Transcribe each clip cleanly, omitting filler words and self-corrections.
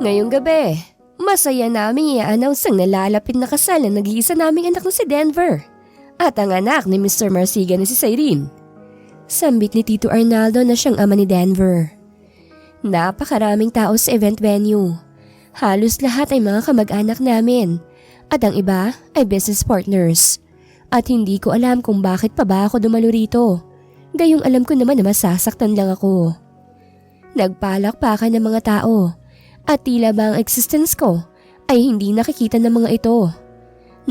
Ngayong gabi, masaya naming i-announce ang nalalapit na kasal ng nag-iisa naming anak na si Denver at ang anak ni Mr. Marsigan na si Cyrene. Sambit ni Tito Arnaldo na siyang ama ni Denver. Napakaraming tao sa event venue. Halos lahat ay mga kamag-anak namin at ang iba ay business partners. At hindi ko alam kung bakit pa ba ako dumalo rito. Gayong alam ko naman na masasaktan lang ako. Nagpalakpakan ng mga tao at tila ba ang existence ko ay hindi nakikita ng mga ito.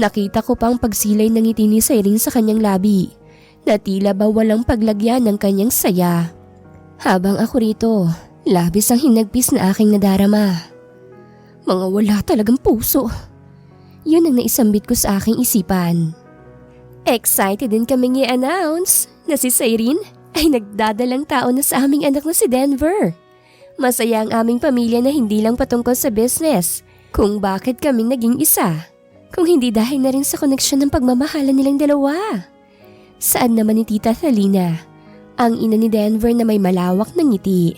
Nakita ko pang pagsilay ng ngiti ni Cyrene sa kanyang labi na tila ba walang paglagyan ng kanyang saya. Habang ako rito, labis ang hinagpis na aking nadarama. Mga wala talagang puso. Yun ang naisambit ko sa aking isipan. Excited din kaming i-announce na si Cyrene ay nagdadalang tao na sa aming anak na si Denver. Masaya ang aming pamilya na hindi lang patungkol sa business kung bakit kaming naging isa. Kung hindi dahil na rin sa koneksyon ng pagmamahalan nilang dalawa. Saan naman ni Tita Thalina, ang ina ni Denver na may malawak na ngiti.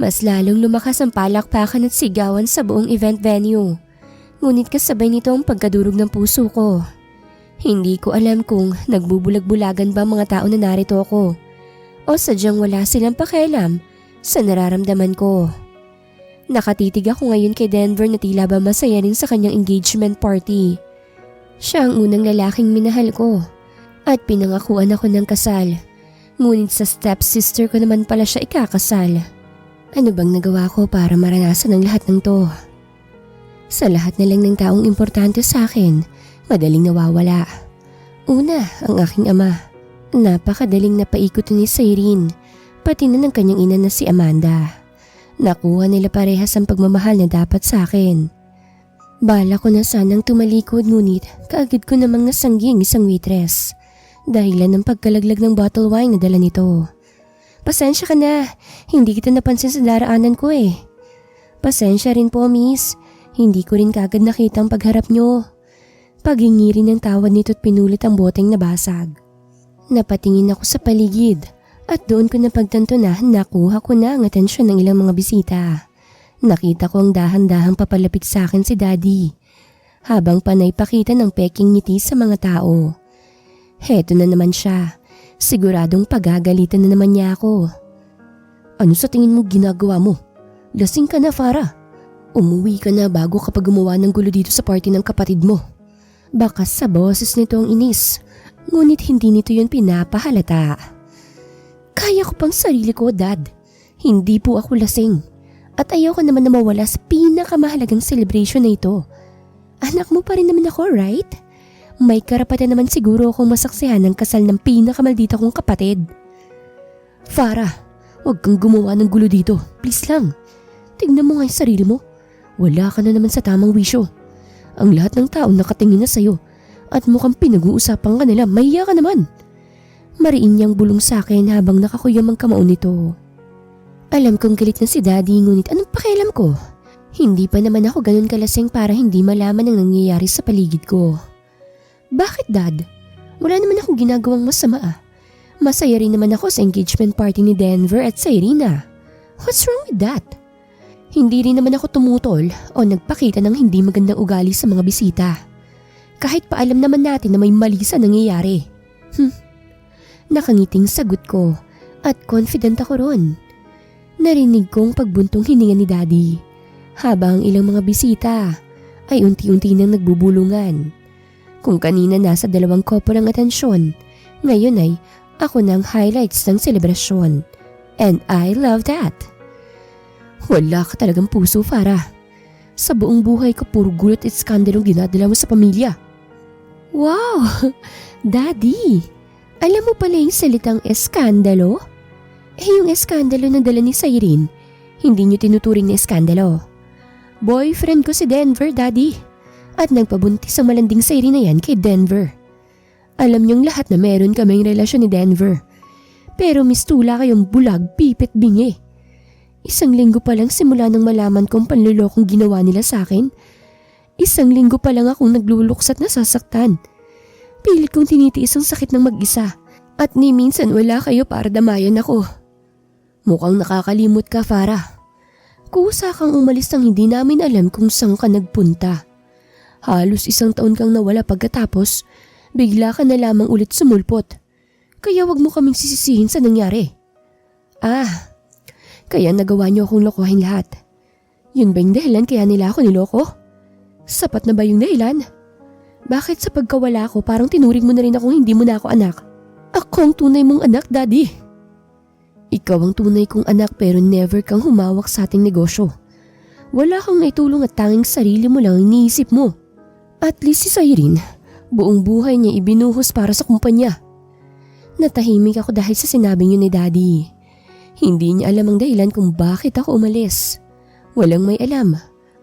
Mas lalong lumakas ang palakpakan at sigawan sa buong event venue. Ngunit kasabay nito ang pagkadurog ng puso ko. Hindi ko alam kung nagbubulag-bulagan ba ang mga tao na narito ako o sadyang wala silang pakialam sa nararamdaman ko. Nakatitig ako ngayon kay Denver na tila ba masaya rin sa kanyang engagement party. Siya ang unang lalaking minahal ko at pinangakuan ako ng kasal. Ngunit sa stepsister ko naman pala siya ikakasal. Ano bang nagawa ko para maranasan ang lahat ng to? Sa lahat na lang ng taong importante sa akin, madaling nawawala. Una, ang aking ama. Napakadaling napaikot ni Cyrene, pati na ng kanyang ina na si Amanda. Nakuha nila parehas ang pagmamahal na dapat sa akin. Bala ko na sanang tumalikod ngunit kaagad ko namang nasanggi ang isang waitress. Dahilan ng pagkalaglag ng bottle wine na dala nito. Pasensya ka na, hindi kita napansin sa daraanan ko eh. Pasensya rin po miss, hindi ko rin kaagad nakita ang pagharap nyo. Paghingi rin ng tawad nito at pinulit ang boteng nabasag. Napatingin ako sa paligid at doon ko napagtanto na nakuha ko na ang atensyon ng ilang mga bisita. Nakita ko ang dahan-dahang papalapit sa akin si Daddy habang panay pakita ng peking ngiti sa mga tao. Heto na naman siya, siguradong pagagalitan na naman niya ako. Ano sa tingin mo ginagawa mo? Lasing ka na, Farah. Umuwi ka na bago kapag gumawa ng gulo dito sa party ng kapatid mo. Bakas sa boses nito ang inis, ngunit hindi nito yun pinapahalata. Kaya ko pang sarili ko, Dad. Hindi po ako lasing. At ayoko naman na mawala sa pinakamahalagang celebration na ito. Anak mo pa rin naman ako, right? May karapatan naman siguro akong masaksihan ng kasal ng pinakamaldita kong kapatid. Farah, huwag kang gumawa ng gulo dito. Please lang. Tignan mo nga yung sarili mo. Wala ka na naman sa tamang wisyo. Ang lahat ng tao nakatingin na sa'yo at mukhang pinag-uusapan ka nila, mahiya ka naman. Mariin niyang bulong sa akin habang nakakuyam ang kamao nito. Alam kong galit na si Daddy ngunit anong pakialam ko? Hindi pa naman ako ganun kalasing para hindi malaman ang nangyayari sa paligid ko. Bakit Dad? Wala naman akong ginagawang masama ah. Masaya rin naman ako sa engagement party ni Denver at Cyrene. What's wrong with that? Hindi rin naman ako tumutol o nagpakita ng hindi magandang ugali sa mga bisita. Kahit pa alam naman natin na may mali sa nangyayari. Nakangiting sagot ko at confident ako ron. Narinig kong pagbuntong hininga ni Daddy habang ilang mga bisita ay unti-unti nang nagbubulungan. Kung kanina nasa 2 couple ang atensyon, ngayon ay ako ng highlights ng selebrasyon. And I love that. Wala ka talagang puso, Farah. Sa buong buhay ko puro gulat at skandalong dinadala mo sa pamilya. Wow! Daddy! Alam mo pala yung salitang eskandalo? Yung eskandalo na dala ni Cyrene, hindi niyo tinuturing na eskandalo. Boyfriend ko si Denver, Daddy. At nagpabuntis ang malanding Cyrene na yan kay Denver. Alam niyong lahat na meron kaming relasyon ni Denver. Pero mistula kayong bulag, pipit, bingi. 1 linggo pa lang simula nang malaman kong panlulokong ginawa nila sa akin. 1 linggo pa lang akong nagluluks at nasasaktan. Pilit kong tinitiis ang sakit ng mag-isa at ni minsan wala kayo para damayan ako. Mukhang nakakalimot ka, Farah. Kusa kang umalis nang hindi namin alam kung saan ka nagpunta. Halos 1 taon kang nawala pagkatapos, bigla ka na lamang ulit sumulpot. Kaya wag mo kaming sisisihin sa nangyari. Kaya nagawa niyo akong lokohin lahat. Yun ba yung dahilan kaya nila ako niloko? Sapat na ba yung dahilan? Bakit sa pagkawala ko parang tinuring mo na rin akong hindi mo na ako anak? Ako ang tunay mong anak, Daddy. Ikaw ang tunay kong anak pero never kang humawak sa ating negosyo. Wala kang naitulong at tanging sarili mo lang iniisip mo. At least si Cyrene, buong buhay niya ibinuhos para sa kumpanya. Natahimik ako dahil sa sinabing yun ni Daddy. Hindi niya alam ang dahilan kung bakit ako umalis. Walang may alam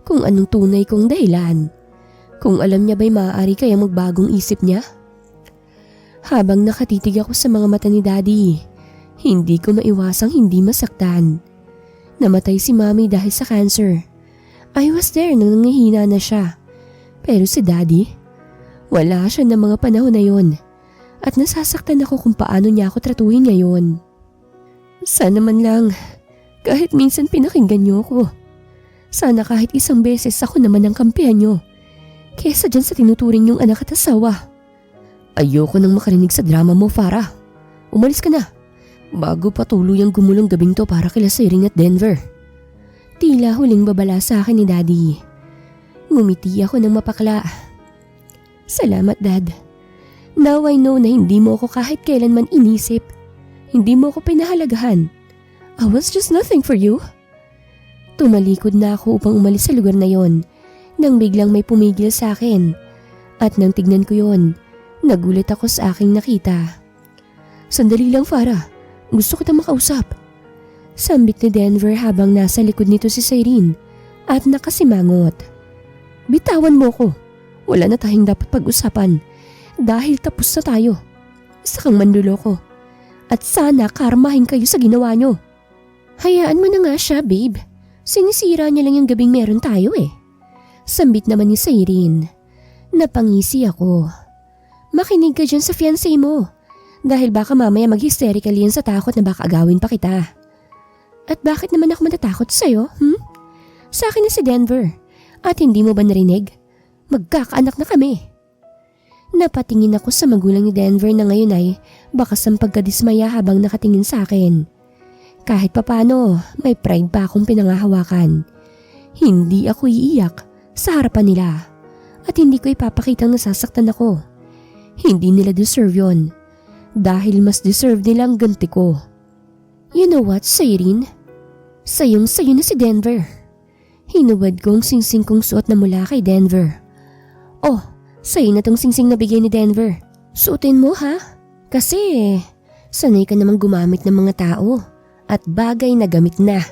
kung anong tunay kong dahilan. Kung alam niya ba'y maaari kaya magbagong isip niya? Habang nakatitig ako sa mga mata ni Daddy, hindi ko maiwasang hindi masaktan. Namatay si Mommy dahil sa cancer. I was there nang nangihina na siya. Pero si Daddy, wala siya ng mga panahon na yon. At nasasaktan ako kung paano niya ako tratuhin ngayon. Sana man lang, kahit minsan pinakinggan niyo ako. Sana kahit 1 beses ako naman ang kampihan niyo. Kesa dyan sa tinuturing niyong anak at asawa. Ayoko nang makarinig sa drama mo, Farah. Umalis ka na. Bago pa tuluyang gumulong gabing to para kila Cyrene at Denver. Tila huling babala sa akin ni Daddy. Ngumiti ako ng mapakla. Salamat, Dad. Now I know na hindi mo ako kahit kailanman inisip. Hindi mo ako pinahalagahan. I was just nothing for you. Tumalikod na ako upang umalis sa lugar na yon, nang biglang may pumigil sa akin. At nang tignan ko yon, nagulat ako sa aking nakita. Sandali lang, Farah. Gusto kitang makausap. Sambit ni Denver habang nasa likod nito si Cyrene at nakasimangot. Bitawan mo ko. Wala na tayong dapat pag-usapan dahil tapos na tayo. Isa kang manluloko. At sana karmahin kayo sa ginawa nyo. Hayaan mo na nga siya, babe. Sinisira niya lang yung gabing meron tayo eh. Sambit naman ni Cyrene. Napangisi ako. Makinig ka dyan sa fiancé mo. Dahil baka mamaya mag-hysterical yan sa takot na baka agawin pa kita. At bakit naman ako matatakot sa'yo? Sa akin na si Denver. At hindi mo ba narinig? Magkakaanak na kami. Napatingin ako sa magulang ni Denver na ngayon ay bakas ang pagkadismaya habang nakatingin sa akin. Kahit papano, may pride pa akong pinangahawakan. Hindi ako iiyak sa harapan nila. At hindi ko ipapakitang nasasaktan ako. Hindi nila deserve yon. Dahil mas deserve nilang ganti ko. You know what, Cyrene? Sayong-sayo na si Denver. Hinuwad ko ang singsing kong suot na mula kay Denver. Oh, sa'yo na tong singsing na bigay ni Denver. Suotin mo ha? Kasi sanay ka namang gumamit ng mga tao at bagay na gamit na.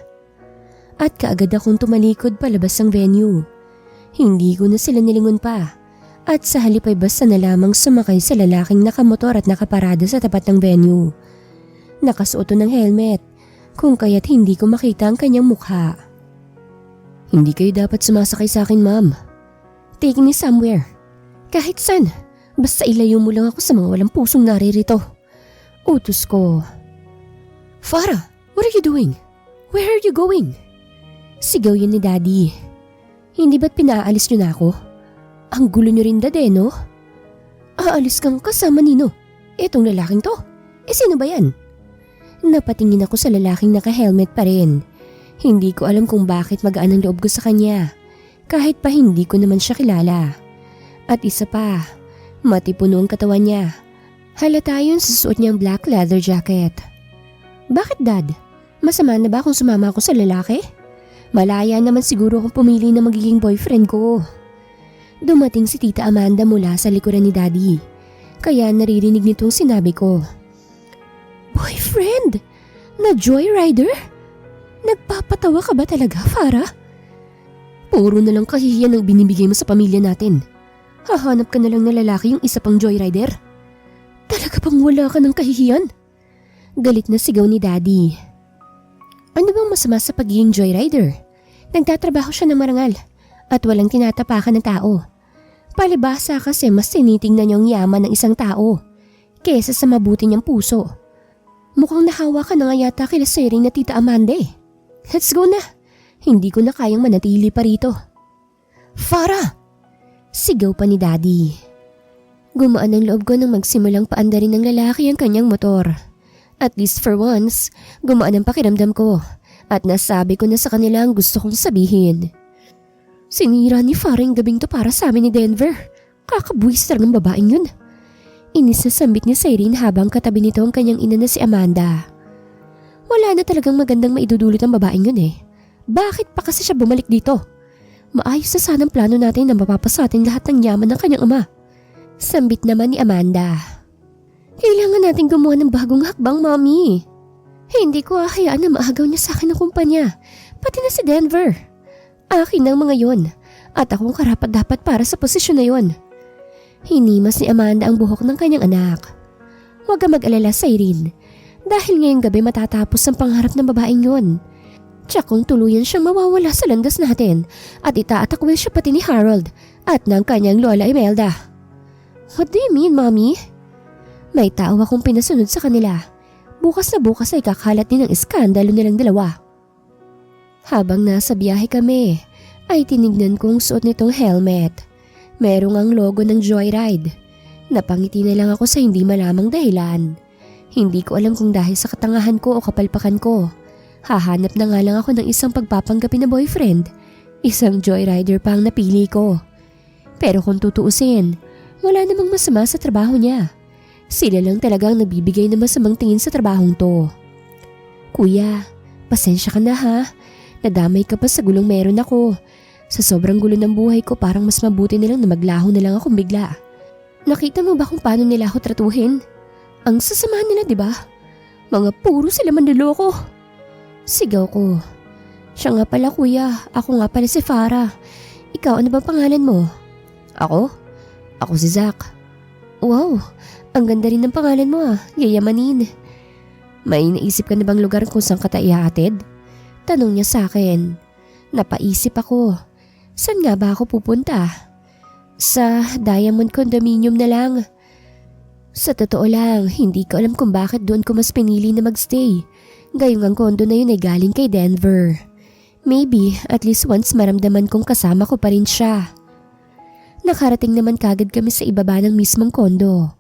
At kaagad akong tumalikod palabas ng venue. Hindi ko na sila nilingon pa. At sa halip ay basta na lamang sumakay sa lalaking nakamotor at nakaparada sa tapat ng venue. Nakasuot ng helmet, kung kaya't hindi ko makita ang kanyang mukha. Hindi kayo dapat sumasakay sa akin, ma'am. Take me somewhere. Kahit saan, basta ilayo mo lang ako sa mga walang pusong naririto. Utos ko. Farah, what are you doing? Where are you going? Sigaw yun ni Daddy. Hindi ba't pinaalis niyo na ako? Ang gulo nyo rin, Dad, no? Aalis kang kasama nino. Etong lalaking to. Sino ba yan? Napatingin ako sa lalaking naka-helmet pa rin. Hindi ko alam kung bakit magaan ang loob ko sa kanya. Kahit pa hindi ko naman siya kilala. At isa pa, matipuno ang katawan niya. Halata yun sa suot niyang black leather jacket. Bakit, Dad? Masama na ba kung sumama ako sa lalaki? Malaya naman siguro kung pumili na magiging boyfriend ko. Dumating si Tita Amanda mula sa likuran ni Daddy, kaya naririnig nitong sinabi ko. Boyfriend? Na joyrider? Nagpapatawa ka ba talaga, Farah? Puro na lang kahihiyan ang binibigay mo sa pamilya natin. Hahanap ka na lang na lalaki yung isa pang joyrider. Talaga bang wala ka ng kahihiyan? Galit na sigaw ni Daddy. Ano bang masama sa pagiging joyrider? Nagtatrabaho siya ng marangal at walang tinatapakan ng tao. Palibhasa kasi mas tinitingnan niya ang yaman ng isang tao kesa sa mabuti niyang puso. Mukhang nahawa ka na nga yata kila Cyrene na Tita Amanda eh. Let's go na. Hindi ko na kayang manatili pa rito. Farah! Sigaw pa ni Daddy. Gumaan ang loob ko nang magsimulang paandarin ng lalaki ang kanyang motor. At least for once, gumaan ang pakiramdam ko at nasabi ko na sa kanila ang gusto kong sabihin. Sinira ni Farah yung gabing to para sa amin ni Denver. Kakabuwis ng babaeng yun. Inis na sambit ni Cyrene habang katabi nito ang kanyang ina na si Amanda. Wala na talagang magandang maidudulot ang babaeng yun eh. Bakit pa kasi siya bumalik dito? Maayos na sanang plano natin na mapapasatin lahat ng yaman ng kanyang ama. Sambit naman ni Amanda. Kailangan natin gumawa ng bagong hakbang, Mommy. Hindi ko ahayaan na maagaw niya sa akin ng kumpanya, pati na si Denver. Akin ang mga yon at akong karapat-dapat para sa posisyon na yon. Hinimas ni Amanda ang buhok ng kanyang anak. Huwag ka mag-alala, Cyrene. Dahil ngayong gabi matatapos ang pangarap ng babaeng yon. Tsakong tuluyan siyang mawawala sa landas natin at itaatakwil siya pati ni Harold at ng kanyang lola Imelda. What do you mean, Mommy? May tao akong pinasunod sa kanila. Bukas na bukas ay kakalat din ang iskandalo nilang dalawa. Habang nasa biyahe kami, ay tinignan kong suot nitong helmet. Merong ang logo ng Joyride. Napangiti na lang ako sa hindi malamang dahilan. Hindi ko alam kung dahil sa katangahan ko o kapalpakan ko. Hahanap na nga lang ako ng isang pagpapanggapi na boyfriend. Isang joyrider pa ang napili ko. Pero kung tutuusin, wala namang masama sa trabaho niya. Sila lang talagang nagbibigay ng masamang tingin sa trabahong to. Kuya, pasensya ka na ha. Nadamay ka pa sa gulong meron ako. Sa sobrang gulo ng buhay ko parang mas mabuti nilang na maglaho na lang akong bigla. Nakita mo ba kung paano nila ako tratuhin? Ang sasama nila, di ba? Mga puro sila manloloko. Sigaw ko. Siya nga pala kuya, ako nga pala si Farah. Ikaw, ano ba pangalan mo? Ako? Ako si Zach. Wow, ang ganda rin ng pangalan mo yayamanin. May naisip ka na bang lugar kung saan ka tayo ihahatid? Tanong niya sa akin. Napaisip ako. Saan nga ba ako pupunta? Sa Diamond Condominium na lang. Sa totoo lang, hindi ko alam kung bakit doon ko mas pinili na magstay. Gayong ang kondo na yun ay galing kay Denver. Maybe at least once maramdaman kong kasama ko pa rin siya. Nakarating naman kagad kami sa ibaba ng mismong kondo.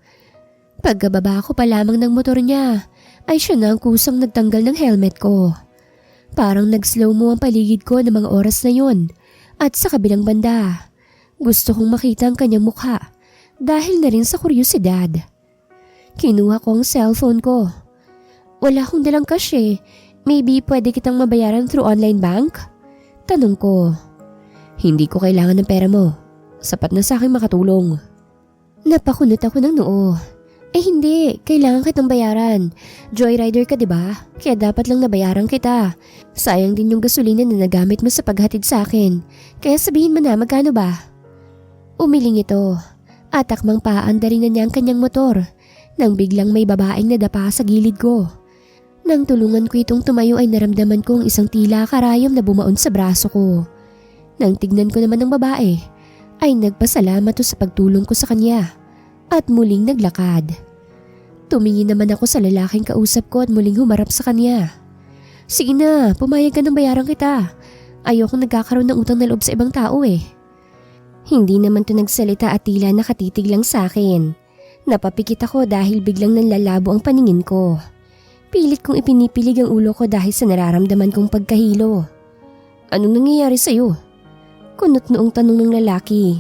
Pagkababa ko pa lamang ng motor niya, ay siya na ang kusang nagtanggal ng helmet ko. Parang nag-slow mo ang paligid ko ng mga oras na yon. At sa kabilang banda, gusto kong makita ang kanyang mukha dahil na rin sa kuryosidad. Kinuha ko ang cellphone ko. Wala akong dalang cash eh. Maybe pwede kitang mabayaran through online bank? Tanong ko. Hindi ko kailangan ng pera mo. Sapat na sa akin makatulong. Napakunot ako ng noo. Eh hindi, kailangan kitang bayaran. Joyrider ka, diba? Kaya dapat lang nabayaran kita. Sayang din yung gasolina na nagamit mo sa paghatid sa akin. Kaya sabihin mo na, magkano ba? Umiling ito. At akmang paandarin na niya ang kanyang motor. Nang biglang may babaeng nadapa sa gilid ko. Nang tulungan ko itong tumayo ay naramdaman ko ang isang tila karayom na bumaon sa braso ko. Nang tignan ko naman ng babae, ay nagpasalamat sa pagtulong ko sa kanya at muling naglakad. Tumingin naman ako sa lalaking kausap ko at muling humarap sa kanya. Sige na, pumayag ka ng bayaran kita. Ayokong nagkakaroon ng utang na loob sa ibang tao eh. Hindi naman to nagsalita at tila nakatitig lang sa akin. Napapikit ako dahil biglang nanlalabo ang paningin ko. Pilit kong ipinipilig ang ulo ko dahil sa nararamdaman kong pagkahilo. Anong nangyayari sa'yo? Kunot noong tanong ng lalaki.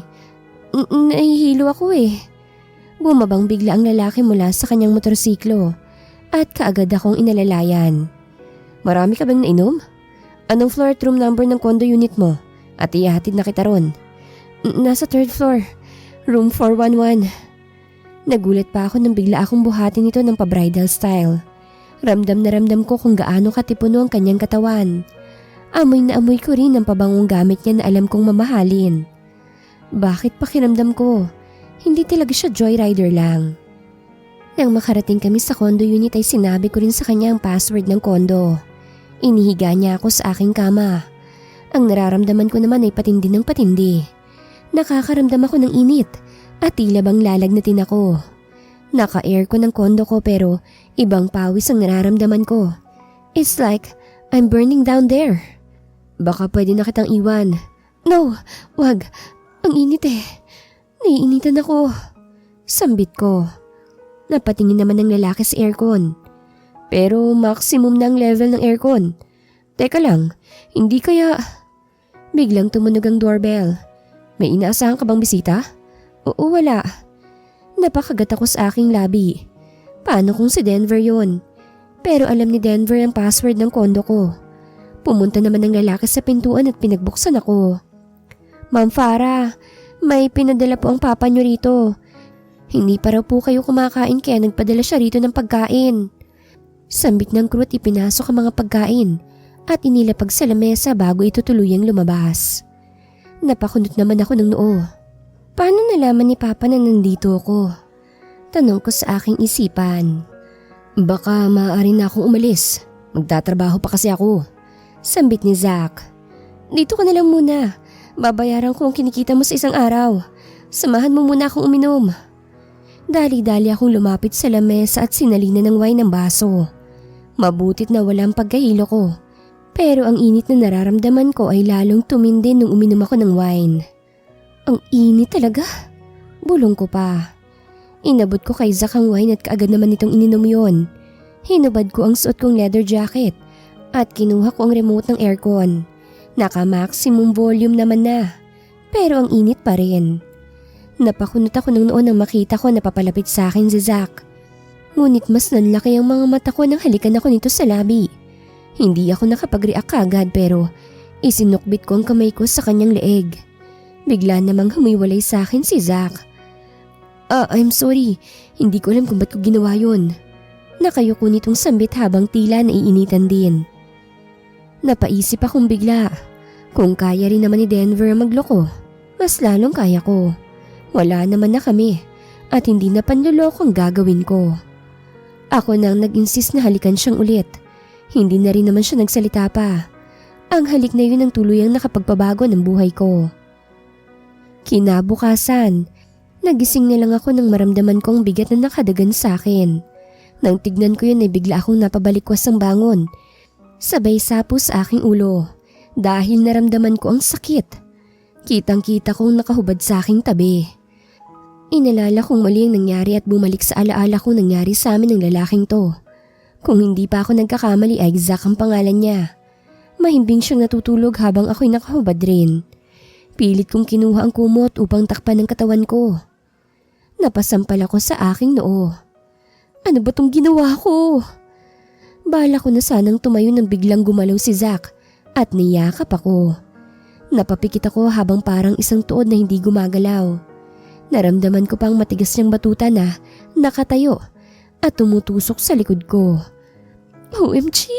Nahihilo ako eh. Bumabang bigla ang lalaki mula sa kanyang motorsiklo at kaagad akong inalalayan. Marami ka bang nainom? Anong floor at room number ng condo unit mo? At ihahatid na kita ron. Nasa 3rd floor, room 411. Nagulat pa ako nang bigla akong buhatin ito ng pa-bridal style. Ramdam na ramdam ko kung gaano katipuno ang kanyang katawan. Amoy na amoy ko rin ang pabangong gamit niya na alam kong mamahalin. Bakit pakiramdam ko? Hindi talaga siya joyrider lang. Nang makarating kami sa condo unit ay sinabi ko rin sa kanya ang password ng condo. Inihiga niya ako sa aking kama. Ang nararamdaman ko naman ay patindi ng patindi. Nakakaramdam ako ng init at tila bang lalagnatin ako. Naka-aircon ng kondo ko pero ibang pawis ang nararamdaman ko. It's like I'm burning down there. Baka pwede na kitang iwan. No, wag. Ang init eh. Naiinitan ako. Sambit ko. Napatingin naman ng lalaki sa aircon. Pero maximum na ang level ng aircon. Teka lang, hindi kaya... Biglang tumunog ang doorbell. May inaasahan ka bang bisita? Oo, wala. Napakagat ako sa aking labi. Paano kung si Denver yon? Pero alam ni Denver ang password ng kondo ko. Pumunta naman ng lalaki sa pintuan at pinagbuksan ako. Ma'am Farah, may pinadala po ang papa niyo rito. Hindi pa raw po kayo kumakain kaya nagpadala siya rito ng pagkain. Sambit ng crew at ipinasok ang mga pagkain at inilapag sa lamesa bago ito tuluyang lumabas. Napakunot naman ako ng noo. Paano nalaman ni Papa na nandito ako? Tanong ko sa aking isipan. Baka maaari na akong umalis. Magtatrabaho pa kasi ako. Sambit ni Zach. Dito ka na lang muna. Babayaran ko ang kinikita mo sa isang araw. Samahan mo muna akong uminom. Dali-dali akong lumapit sa lamesa at sinalina ng wine ng baso. Mabutit na walang pagkahilo ko. Pero ang init na nararamdaman ko ay lalong tumindi nung uminom ako ng wine. Ang init talaga. Bulong ko pa. Inabot ko kay Zach ang wine at kaagad naman itong ininom yon. Hinubad ko ang suot kong leather jacket at kinuha ko ang remote ng aircon. Naka-maximum volume naman na. Pero ang init pa rin. Napakunot ako ng noon nang makita ko na papalapit sa akin si Zach. Ngunit mas nanlaki ang mga mata ko nang halikan ako nito sa labi. Hindi ako nakapag-react kagad pero isinukbit ko ang kamay ko sa kanyang leeg. Bigla namang humiwalay sa akin si Zach. I'm sorry. Hindi ko alam kung ba't ko ginawa yun. Nakayuko nitong sambit habang tila naiinitan din. Napaisip akong bigla. Kung kaya rin naman ni Denver magloko, mas lalong kaya ko. Wala naman na kami at hindi na panloloko ang gagawin ko. Ako nang nag-insist na halikan siyang ulit. Hindi na rin naman siya nagsalita pa. Ang halik na yun ang tuluyang nakapagpabago ng buhay ko. Kinabukasan, nagising na lang ako nang maramdaman ko ang bigat na nakadagan sa akin. Nang tignan ko yun ay bigla akong napabalikwas ang bangon. Sabay sapo sa aking ulo dahil naramdaman ko ang sakit. Kitang-kita kong nakahubad sa aking tabi. Inalala kong mali ang nangyari at bumalik sa alaala kong nangyari sa amin ng lalaking to. Kung hindi pa ako nagkakamali ay Zach ang pangalan niya. Mahimbing siyang natutulog habang ako'y nakahubad rin. Pilit kong kinuha ang kumot upang takpan ang katawan ko. Napasampal ako sa aking noo. Ano ba tong ginawa ko? Bala ko na sanang tumayo nang biglang gumalaw si Zach at niyakap ako. Napapikit ako habang parang isang tuod na hindi gumagalaw. Naramdaman ko pang matigas niyang batuta na nakatayo at tumutusok sa likod ko. OMG!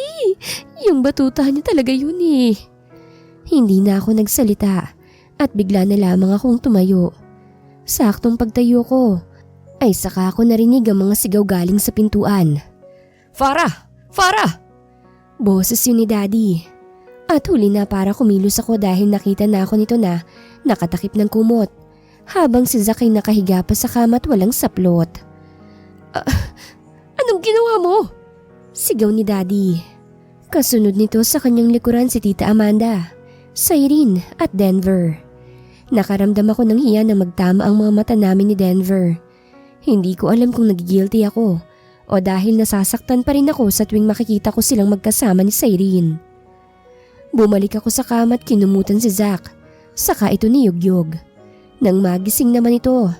Yung batuta niya talaga yun eh. Hindi na ako nagsalita at bigla na lamang akong tumayo. Saktong pagtayo ko ay saka ako narinig ang mga sigaw galing sa pintuan. Farah! Farah! Boses yun ni Daddy. At huli na para kumilos ako dahil nakita na ako nito na nakatakip ng kumot habang si Zach ay nakahiga pa sa kama at walang saplot. Anong ginawa mo? Sigaw ni Daddy. Kasunod nito sa kanyang likuran si Tita Amanda, Cyrene at Denver. Nakaramdam ako ng hiya na magtama ang mga mata namin ni Denver. Hindi ko alam kung nagigilty ako o dahil nasasaktan pa rin ako sa tuwing makikita ko silang magkasama ni Cyrene. Bumalik ako sa kama at kinumutan si Zach, saka ito niyugyog. Nang magising naman ito,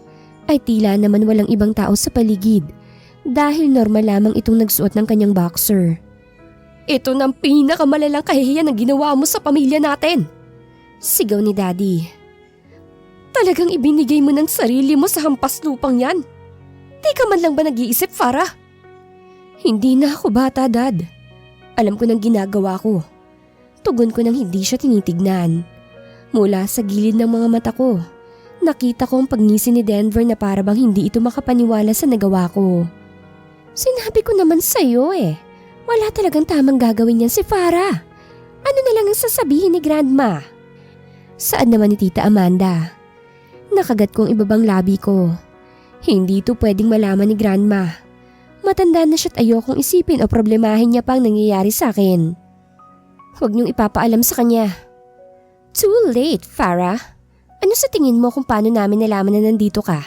ay tila naman walang ibang tao sa paligid dahil normal lamang itong nagsuot ng kanyang boxer. Ito ng pinakamalalang kahihiyan na ginawa mo sa pamilya natin! Sigaw ni Daddy. Talagang ibinigay mo ng sarili mo sa hampas lupang yan? Di ka man lang ba nag-iisip, Farah? Hindi na ako bata, Dad. Alam ko nang ginagawa ko. Tugon ko nang hindi siya tinitignan. Mula sa gilid ng mga mata ko, nakita ko ang pagngisi ni Denver na para bang hindi ito makapaniwala sa nagawa ko. Sinabi ko naman sa'yo eh. Wala talagang tamang gagawin yan si Farah. Ano na lang ang sasabihin ni Grandma? Saan naman ni Tita Amanda? Nakagat ko ang ibabang labi ko. Hindi ito pwedeng malaman ni Grandma. Matanda na siya't ayokong isipin o problemahin niya pang nangyayari sa akin. Huwag niyong ipapaalam sa kanya. Too late, Farah. Ano sa tingin mo kung paano namin nalaman na nandito ka?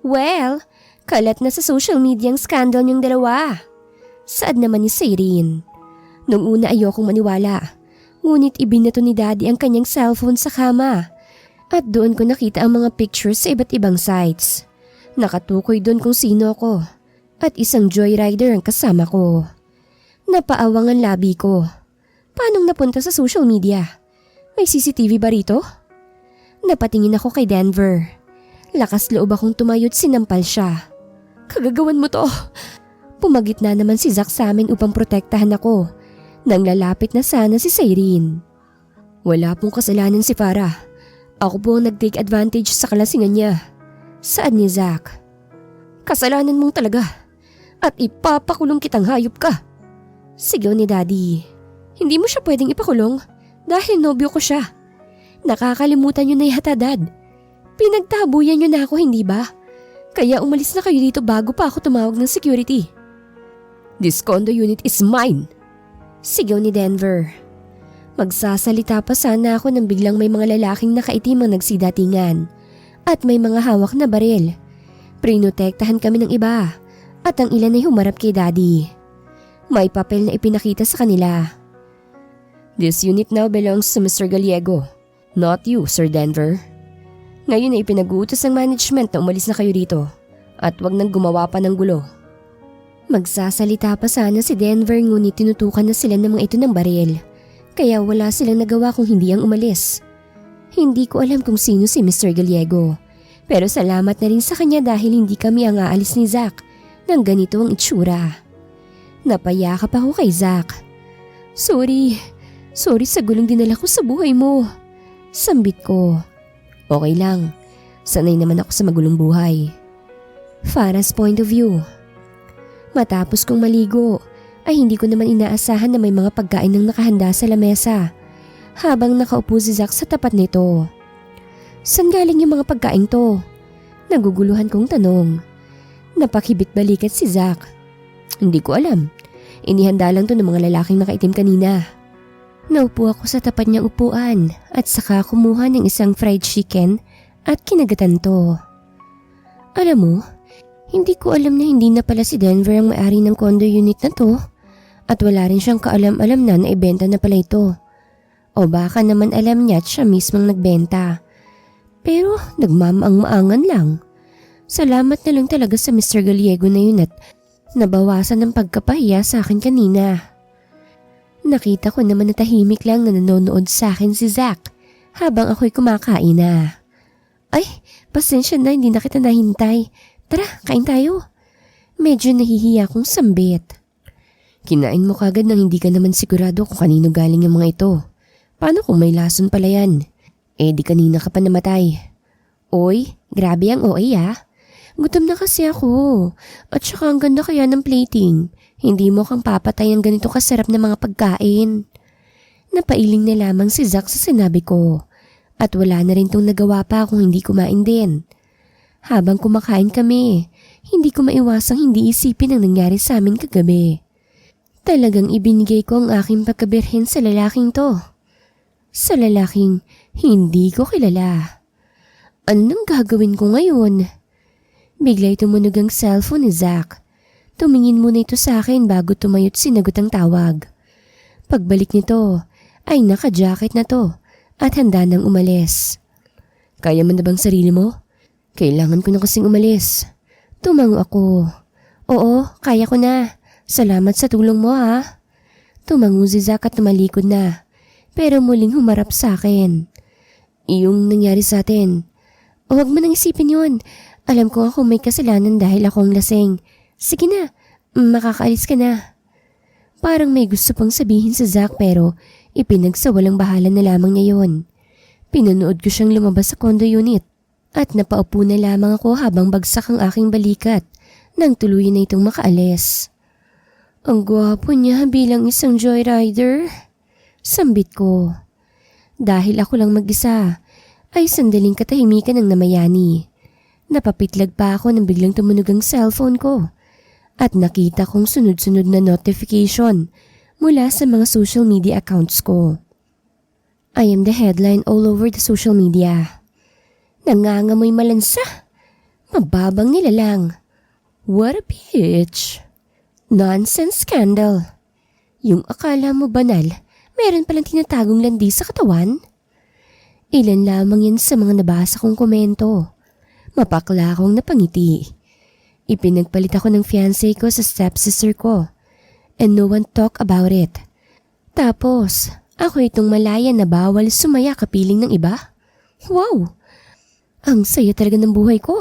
Well, kalat na sa social media ang scandal niyong dalawa. Saad naman ni Cyrene. Nung una ayokong maniwala, ngunit ibinato ni Daddy ang kanyang cellphone sa kama. At doon ko nakita ang mga pictures sa iba't ibang sites. Nakatukoy doon kung sino ako. At isang joyrider ang kasama ko. Napaawang ang labi ko. Paanong napunta sa social media? May CCTV ba rito? Napatingin ako kay Denver. Lakas loob akong tumayo't sinampal siya. Kagagawan mo to. Pumagit na naman si Zack sa amin upang protektahan ako. Nang lalapit na sana si Cyrene. Wala pong kasalanan si Farah. Ako po ang nag-take advantage sa kalasingan niya. Saad ni Zack. Kasalanan mong talaga. At ipapakulong kitang hayop ka. Sigaw ni Daddy. Hindi mo siya pwedeng ipakulong dahil nobyo ko siya. Nakakalimutan niyo na ihatadad. Pinagtabuyan niyo na ako, hindi ba? Kaya umalis na kayo dito bago pa ako tumawag ng security. This condo unit is mine. Sigaw ni Denver. Magsasalita pa sana ako nang biglang may mga lalaking nakaitim ang nagsidatingan. At may mga hawak na baril. Prinotektahan kami ng iba. At ang ilan ay humarap kay Daddy. May papel na ipinakita sa kanila. This unit now belongs to Mr. Gallego. Not you, Sir Denver. Ngayon ay ipinag-uutos ng management na umalis na kayo dito. At wag nang gumawa pa ng gulo. Magsasalita pa sana si Denver ngunit tinutukan na sila ng mga ito ng baril. Kaya wala silang nagawa kung hindi ang umalis. Hindi ko alam kung sino si Mr. Gallego. Pero salamat na rin sa kanya dahil hindi kami ang aalis ni Zack nang ganito ang itsura. Napayakap ako kay Zack. Sorry sa gulong dinala ko sa buhay mo. Sambit ko. Okay lang, sanay naman ako sa magulong buhay. Farah's point of view. Matapos kong maligo, ay hindi ko naman inaasahan na may mga pagkain nang nakahanda sa lamesa. Habang nakaupo si Zack sa tapat nito. San galing yung mga pagkain to? Naguguluhan kong tanong. Napakibit balikat si Zack. Hindi ko alam. Inihanda lang to ng mga lalaking nakaitim kanina. Naupo ako sa tapat niyang upuan at saka kumuha ng isang fried chicken at kinagatan to. Alam mo, hindi ko alam na hindi na pala si Denver ang may-ari ng condo unit na to at wala rin siyang kaalam-alam na ibenta na pala ito. O baka naman alam niya at siya mismong nagbenta. Pero nagmamaang-maangan lang. Salamat na lang talaga sa Mr. Gallego na yun at nabawasan ng pagkapahiya sa akin kanina. Nakita ko naman na tahimik lang na nanonood sa akin si Zack habang ako'y kumakain na. Ay, pasensya na, hindi na kita nahintay. Tara, kain tayo. Medyo nahihiya kong sambit. Kinain mo kagad nang hindi ka naman sigurado kung kanino galing ang mga ito. Paano kung may lason pala yan? Eh di kanina ka pa namatay. Oy, grabe ang OA ah. Gutom na kasi ako. At saka ang ganda kaya ng plating. Hindi mo kang papatay ang ganito kasarap na mga pagkain. Napailing na lamang si Zack sa sinabi ko. At wala na rin tong nagawa pa kung hindi kumain din. Habang kumakain kami, hindi ko maiwasang hindi isipin ang nangyari sa amin kagabi. Talagang ibinigay ko ang aking pagkabirhen sa lalaking to. Sa lalaking hindi ko kilala. Ano nang gagawin ko ngayon? Bigla'y tumunog ang cellphone ni Zack. Tumingin muna ito sa akin bago tumayo't sinagot ang tawag. Pagbalik nito ay naka-jacket na to at handa nang umalis. Kaya mo na bang sarili mo? Kailangan ko na kasing umalis. Tumango ako. Oo, kaya ko na. Salamat sa tulong mo ha. Tumango si Zack at tumalikod na. Pero muling humarap sa akin. Iyong nangyari sa atin. Huwag mo nang isipin yun. Alam ko ako may kasalanan dahil ako ang lasing. Sige na, makakaalis ka na. Parang may gusto pang sabihin sa Zack pero ipinagsawalang bahala na lamang niya yun. Pinanood ko siyang lumabas sa condo unit at napaupo na lamang ako habang bagsak ang aking balikat nang tuluyan na itong makaalis. Ang gwapo niya bilang isang joyrider. Sambit ko. Dahil ako lang mag-isa, ay sandaling katahimikan ang namayani. Napapitlag pa ako nang biglang tumunog ang cellphone ko at nakita kong sunod-sunod na notification mula sa mga social media accounts ko. I am the headline all over the social media. Nangangamoy malansa. Mababang nilalang. What a bitch. Nonsense scandal. Yung akala mo banal, meron palang tinatagong landi sa katawan? Ilan lamang yan sa mga nabasa kong komento. Mapakla akong napangiti. Ipinagpalit ako ng fiancé ko sa stepsister ko. And no one talk about it. Tapos, ako itong malaya na bawal sumaya kapiling ng iba? Wow! Ang saya talaga ng buhay ko.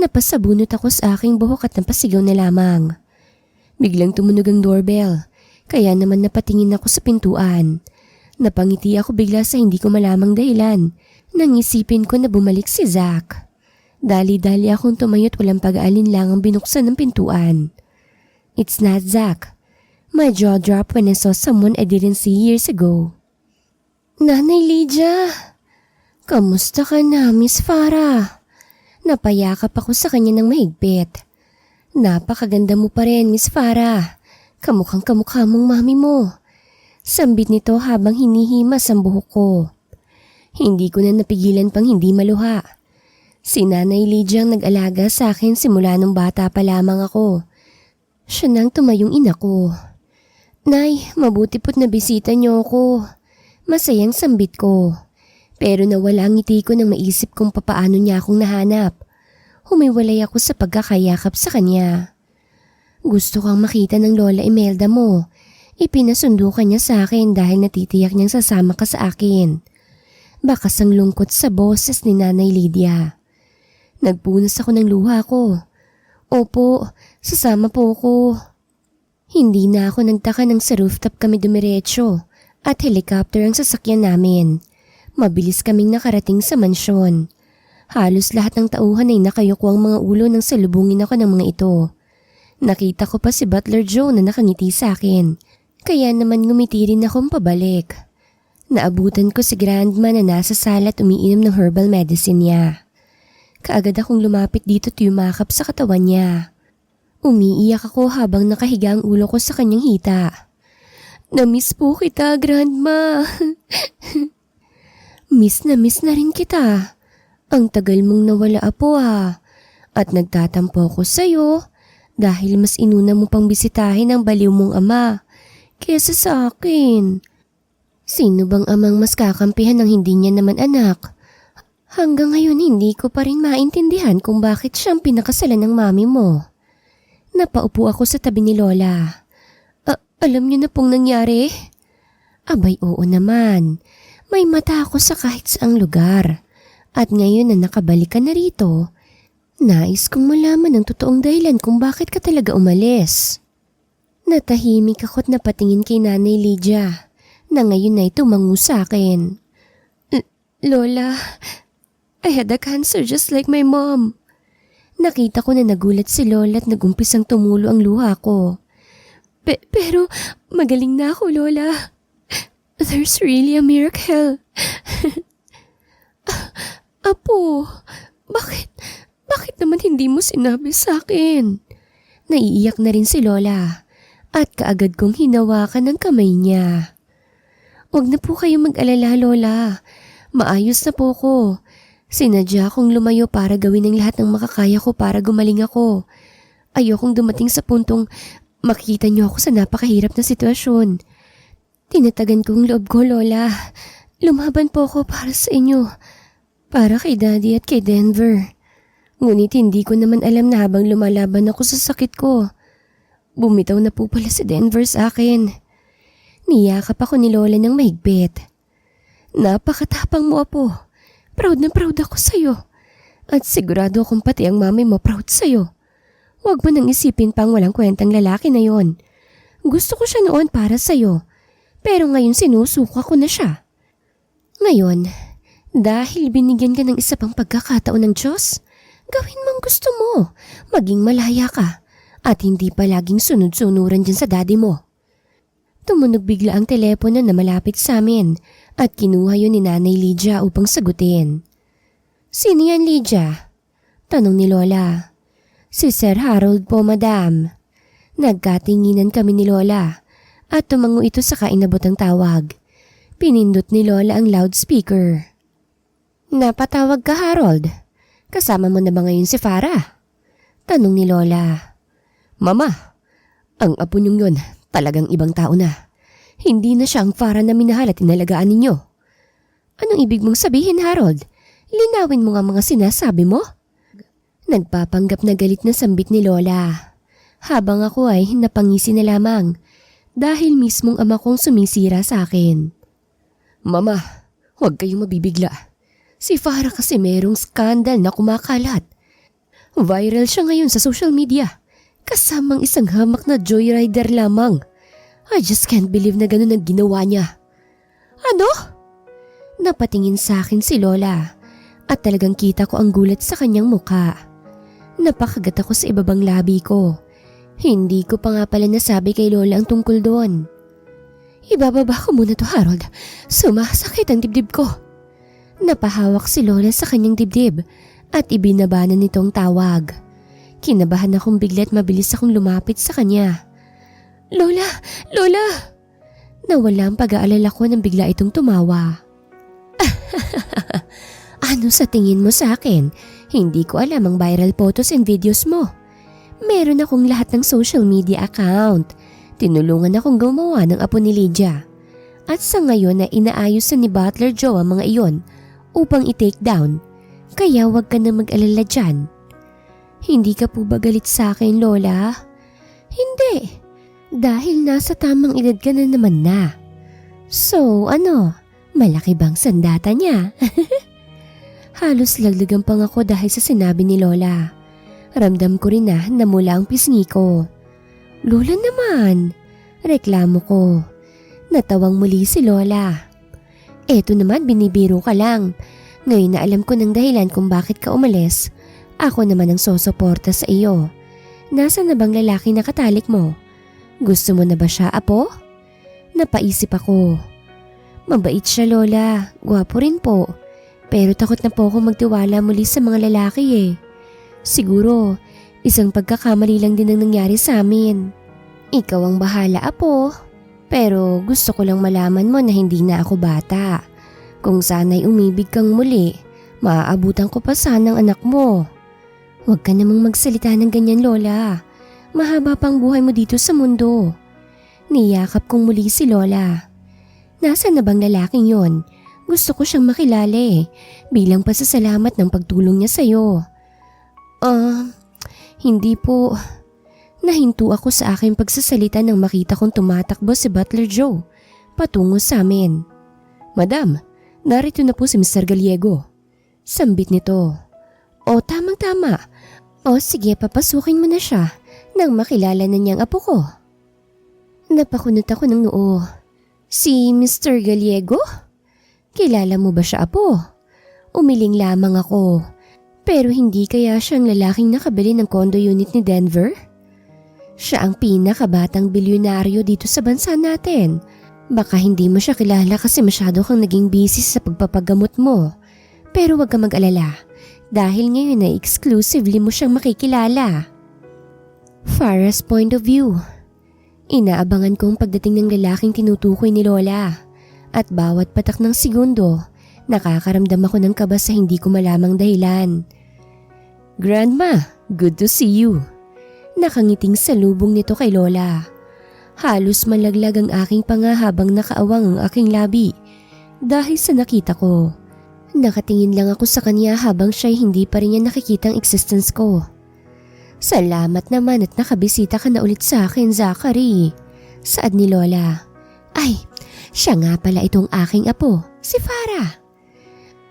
Napasabunot ako sa aking buhok at napasigaw na lamang. Biglang tumunog ang doorbell, kaya naman napatingin ako sa pintuan. Napangiti ako bigla sa hindi ko malamang dahilan. Nang isipin ko na bumalik si Zach. Dali-dali akong tumayo't walang pag-aalinlangang binuksan ng pintuan. It's not Zach. My jaw dropped when I saw someone I didn't see years ago. Nanay Lydia! Kamusta ka na, Miss Farah? Napayakap ako sa kanya ng mahigpit. Napakaganda mo pa rin, Miss Farah. Kamukhang kamukha mong mami mo. Sambit nito habang hinihimas ang buhok ko. Hindi ko na napigilan pang hindi maluha. Si Nanay Lydia ang nag-alaga sa akin simula nung bata pa lamang ako. Siya nang tumayong ina ko. Nay, mabuti po't nabisita niyo ako. Masayang sambit ko. Pero nawala ang ngiti ko nang maisip kung papaano niya akong nahanap. Humiwalay ako sa pagkakayakap sa kanya. Gusto kang makita ng Lola Imelda mo. Ipinasundo ka niya sa akin dahil natitiyak niyang sasama ka sa akin. Bakas ang lungkot sa boses ni Nanay Lydia. Nagpunas ako ng luha ko. Opo, sasama po ako. Hindi na ako nagtaka nang sa rooftop kami dumiretso at helicopter ang sasakyan namin. Mabilis kaming nakarating sa mansyon. Halos lahat ng tauhan ay nakayuko ang mga ulo nang salubungin ako ng mga ito. Nakita ko pa si Butler Joe na nakangiti sa akin, kaya naman ngumiti rin akong pabalik. Naabutan ko si Grandma na nasa sala at umiinom ng herbal medicine niya. Kaagad akong lumapit dito at yumakap sa katawan niya. Umiiyak ako habang nakahiga ang ulo ko sa kanyang hita. Na-miss po kita, Grandma. Miss na rin kita. Ang tagal mong nawala, apo ha. At nagtatampo ko sa'yo dahil mas inuna mo pang bisitahin ang baliw mong ama kesa sa akin. Sino bang amang mas kakampihan ng hindi niya naman anak? Hanggang ngayon hindi ko pa rin maintindihan kung bakit siyang pinakasalan ng mami mo. Napaupo ako sa tabi ni Lola. Alam niyo na pong nangyari? Abay oo naman. May mata ako sa kahit saang lugar. At ngayon na nakabalik ka na rito, nais kong malaman ang totoong dahilan kung bakit ka talaga umalis. Natahimik ako't napatingin kay Nanay Lydia na ngayon ay tumango sa akin. Lola, I had a cancer just like my mom. Nakita ko na nagulat si Lola at nagumpisang tumulo ang luha ko. Pero magaling na ako, Lola. There's really a miracle. Apo, bakit naman hindi mo sinabi sa akin? Naiiyak na rin si Lola at kaagad kong hinawakan ng kamay niya. Huwag na po kayong mag-alala, Lola. Maayos na po ko. Sinadya akong lumayo para gawin ang lahat ng makakaya ko para gumaling ako. Ayokong dumating sa puntong makita niyo ako sa napakahirap na sitwasyon. Tinatagan kong loob ko, Lola. Lumaban po ako para sa inyo. Para kay Daddy at kay Denver. Ngunit hindi ko naman alam na habang lumalaban ako sa sakit ko, bumitaw na po pala si Denver sa akin. Niyakap ako ni Lola ng mahigpit. Napakatapang mo, Apo. Proud na proud ako sa'yo. At sigurado akong pati ang mami mo proud sa'yo. Huwag mo nang isipin pang walang kwentang lalaki na yon. Gusto ko siya noon para sa'yo. Pero ngayon sinusuka ko na siya. Ngayon, dahil binigyan ka ng isa pang pagkakataon ng Diyos, gawin mong gusto mo. Maging malaya ka at hindi palaging sunod-sunuran dyan sa daddy mo. Tumunog bigla ang telepono na malapit sa amin at kinuha yun ni Nanay Lydia upang sagutin. Sino yan, Lydia? Tanong ni Lola. Si Sir Harold po, Madam. Nagkatinginan kami ni Lola at tumango ito sa kainabot ang tawag. Pinindot ni Lola ang loudspeaker. Napatawag ka, Harold? Kasama mo na ba ngayon si Farah? Tanong ni Lola. Mama, ang apo niyong yun talagang ibang tao na. Hindi na siya ang Farah na minahal at inalagaan ninyo. Anong ibig mong sabihin, Harold? Linawin mo nga mga sinasabi mo? Nagpapanggap na galit na sambit ni Lola. Habang ako ay napangisi na lamang dahil mismong ama kong sumisira sa akin. Mama, huwag kayong mabibigla. Si Farah kasi merong skandal na kumakalat. Viral siya ngayon sa social media. Kasamang isang hamak na joyrider lamang. I just can't believe na ganun ang ginawa niya. Ano? Napatingin sa akin si Lola at talagang kita ko ang gulat sa kanyang mukha. Napakagat ako sa ibabang labi ko. Hindi ko pa nga pala nasabi kay Lola ang tungkol doon. Ibababa ko muna to, Harold. Sumasakit ang dibdib ko. Napahawak si Lola sa kanyang dibdib at ibinaba na nitong tawag. Kinabahan akong bigla't mabilis akong lumapit sa kanya. Lola! Lola! Nawala ang pag-aalala ko nang bigla itong tumawa. Ano sa tingin mo sa akin? Hindi ko alam ang viral photos and videos mo. Meron akong lahat ng social media account. Tinulungan akong gumawa ng apo ni Lydia. At sa ngayon na inaayos ni Butler Joe ang mga iyon upang i-take down. Kaya wag ka na mag-alala dyan. Hindi ka po ba galit sa akin, Lola? Hindi. Dahil nasa tamang edad ka na naman na. So, ano? Malaki bang sandata niya? Halos laglagan pang ako dahil sa sinabi ni Lola. Ramdam ko rin na namula ang pisngi ko. Lola naman, reklamo ko. Natawang muli si Lola. Eto naman, binibiro ka lang. Ngayon na alam ko ng dahilan kung bakit ka umalis. Ako naman ang sosuporta sa iyo. Nasaan na bang lalaki na katalik mo? Gusto mo na ba siya, apo? Napaisip ako. Mabait siya, Lola. Gwapo rin po. Pero takot na po ako magtiwala muli sa mga lalaki eh. Siguro, isang pagkakamali lang din ang nangyari sa amin. Ikaw ang bahala, apo. Pero gusto ko lang malaman mo na hindi na ako bata. Kung sana'y umibig kang muli, maaabutan ko pa sanang anak mo. Huwag ka namang magsalita ng ganyan, Lola. Mahaba pang buhay mo dito sa mundo. Niyakap kong muli si Lola. Nasaan na bang lalaking yon? Gusto ko siyang makilala bilang pasasalamat ng pagtulong niya sa'yo. Hindi po. Nahinto ako sa aking pagsasalita nang makita kong tumatakbo si Butler Joe patungo sa amin. Madam, narito na po si Mr. Gallego. Sambit nito. O tamang-tama. O sige, papasukin mo na siya nang makilala na niyang apo ko. Napakunot ako ng noo. Si Mr. Gallego? Kilala mo ba siya, apo? Umiling lamang ako. Pero hindi kaya siyang lalaking nakabili ng condo unit ni Denver? Siya ang pinakabatang bilyonaryo dito sa bansa natin. Baka hindi mo siya kilala kasi masyado kang naging busy sa pagpapagamot mo. Pero wag ka mag-alala dahil ngayon ay exclusively mo siyang makikilala. Farah's point of view. Inaabangan ko ang pagdating ng lalaking tinutukoy ni Lola. At bawat patak ng segundo, nakakaramdam ako ng kaba sa hindi ko malamang dahilan. Grandma, good to see you. Nakangiting salubong nito kay Lola. Halos malaglag ang aking panga habang nakaawang ang aking labi dahil sa nakita ko. Nakatingin lang ako sa kanya habang siya'y hindi pa rin niya nakikita ang existence ko. Salamat naman at nakabisita ka na ulit sa akin, Zachary. Saad ni Lola. Ay, siya nga pala itong aking apo, si Farah.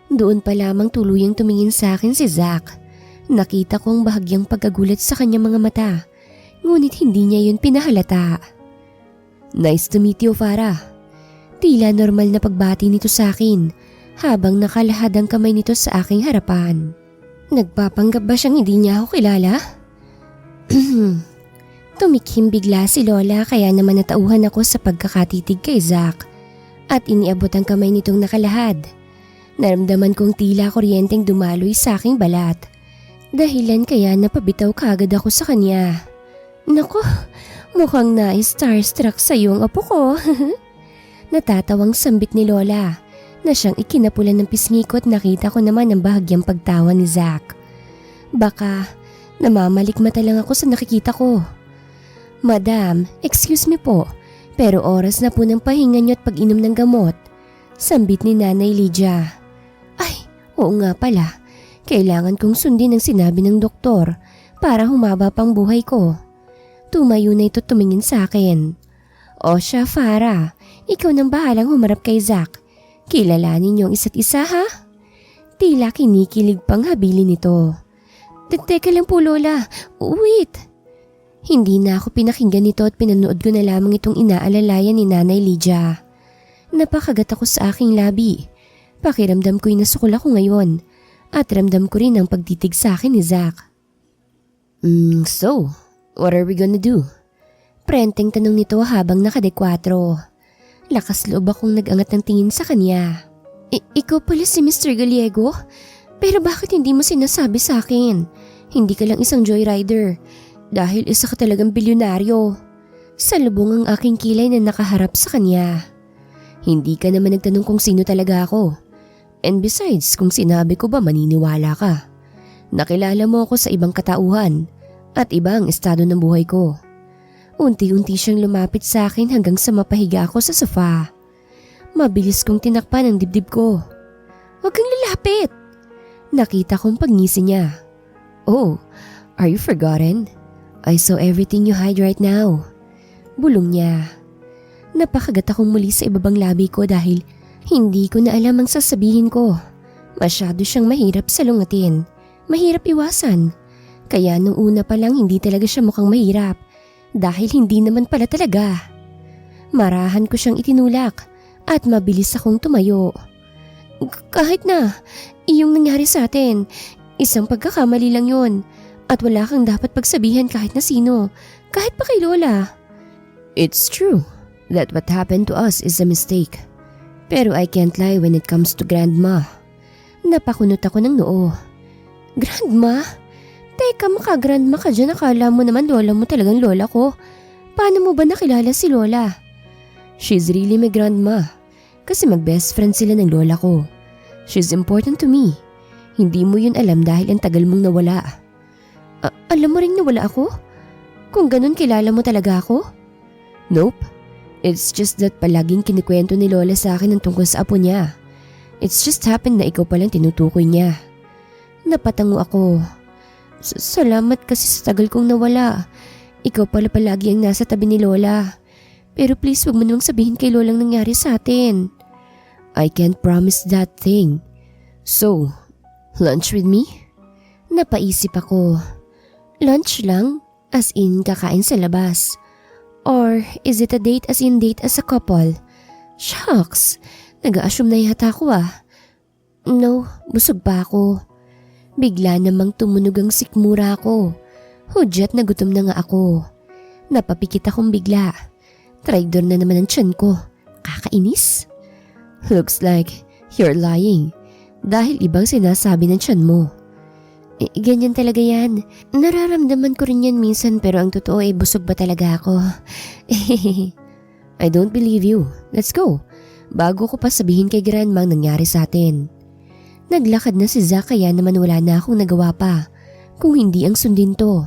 Doon pa lamang tuluyang tumingin sa akin si Zach. Nakita ko ang bahagyang pagkagulat sa kanyang mga mata, ngunit hindi niya yun pinahalata. Nice to meet you, Farah. Tila normal na pagbati nito sa akin habang nakalahad ang kamay nito sa aking harapan. Nagpapanggap ba siyang hindi niya ako kilala? Tumikhim bigla si Lola kaya naman natauhan ako sa pagkakatitig kay Zach at iniabot ang kamay nitong nakalahad. Naramdaman kong tila kuryenteng dumaloy sa aking balat. Dahilan kaya napabitaw kaagad ako sa kanya. Naku, Mukhang na-starstruck sa iyong apo ko. Natatawang sambit ni Lola na siyang ikinapulan ng pisngi ko at nakita ko naman ang bahagyang pagtawa ni Zack. Baka namamalikmata lang ako sa nakikita ko. Madam, excuse me po, pero oras na po ng pahinga niyo at pag-inom ng gamot. Sambit ni Nanay Lydia. Ay, oo nga pala. Kailangan kong sundin ang sinabi ng doktor para humaba pang buhay ko. Tumayo na ito tumingin sa akin. O siya, Farah, ikaw nang bahalang humarap kay Zack. Kilalanin niyo ang isa't isa, ha? Tila kinikilig pang habilin nito. Teka lang po, Lola. Wait. Hindi na ako pinakinggan nito at pinanood ko na lamang itong inaalalayan ni Nanay Lydia. Napakagat ako sa aking labi. Pakiramdam ko'y nasukol ako ngayon at ramdam ko rin ang pagtitig sa akin ni Zack. So, what are we gonna do? Prenteng tanong nito habang nakadekwatro. Lakas loob akong nag-angat ng tingin sa kanya. Ikaw pala si Mr. Gallego? Pero bakit hindi mo sinasabi sa akin? Hindi ka lang isang joyrider dahil isa ka talagang bilyonaryo. Salubong ang aking kilay na nakaharap sa kanya. Hindi ka naman nagtanong kung sino talaga ako. And besides, kung sinabi ko ba maniniwala ka? Nakilala mo ako sa ibang katauhan at iba ang estado ng buhay ko. Unti-unti siyang lumapit sa akin hanggang sa mapahiga ako sa sofa. Mabilis kong tinakpan ang dibdib ko. Huwag kang lalapit! Nakita kong pagngisi niya. Oh, are you forgotten? I saw everything you hide right now. Bulong niya. Napakagat akong muli sa ibabang labi ko dahil hindi ko na alam ang sasabihin ko. Masyado siyang mahirap salungatin. Mahirap iwasan. Kaya nung una pa lang hindi talaga siya mukhang mahirap. Dahil hindi naman pala talaga. Marahan ko siyang itinulak at mabilis akong tumayo. Kahit na, iyong nangyari sa atin, isang pagkakamali lang yun at wala kang dapat pagsabihan kahit na sino, kahit pa kay Lola. It's true that what happened to us is a mistake. Pero I can't lie when it comes to Grandma. Napakunot ako ng noo. Grandma? Teka, maka-grandma ka dyan, akala mo naman lola mo talagang lola ko. Paano mo ba nakilala si Lola? She's really my grandma. Kasi mag-best friend sila ng lola ko. She's important to me. Hindi mo yun alam dahil ang tagal mong nawala. Alam mo ring nawala ako? Kung ganun kilala mo talaga ako? Nope. It's just that palaging kinikwento ni Lola sa akin ang tungkol sa apo niya. It's just happened na ikaw palang tinutukoy niya. Napatango ako. Salamat kasi sa tagal kong nawala. Ikaw pala palagi ang nasa tabi ni Lola. Pero please wag mo namang sabihin kay Lolang nangyari sa atin. I can't promise that thing. So, lunch with me? Napaisip ako. Lunch lang? As in kakain sa labas? Or is it a date as in date as a couple? Shucks, nag-a-assume na yata ako ah. No, busog pa ako. Bigla namang tumunog ang sikmura ko. Hudyat na gutom na nga ako. Napapikit akong bigla. Traidor na naman ang tiyan ko. Kakainis. Looks like you're lying. Dahil ibang sinasabi ng tiyan mo. Ganyan talaga yan. Nararamdaman ko rin yan minsan pero ang totoo ay busog ba talaga ako? I don't believe you. Let's go. Bago ko pa sabihin kay Grandma ang nangyari sa atin. Naglakad na si Zack kaya naman wala na akong nagawa pa. Kung hindi ang sundin to.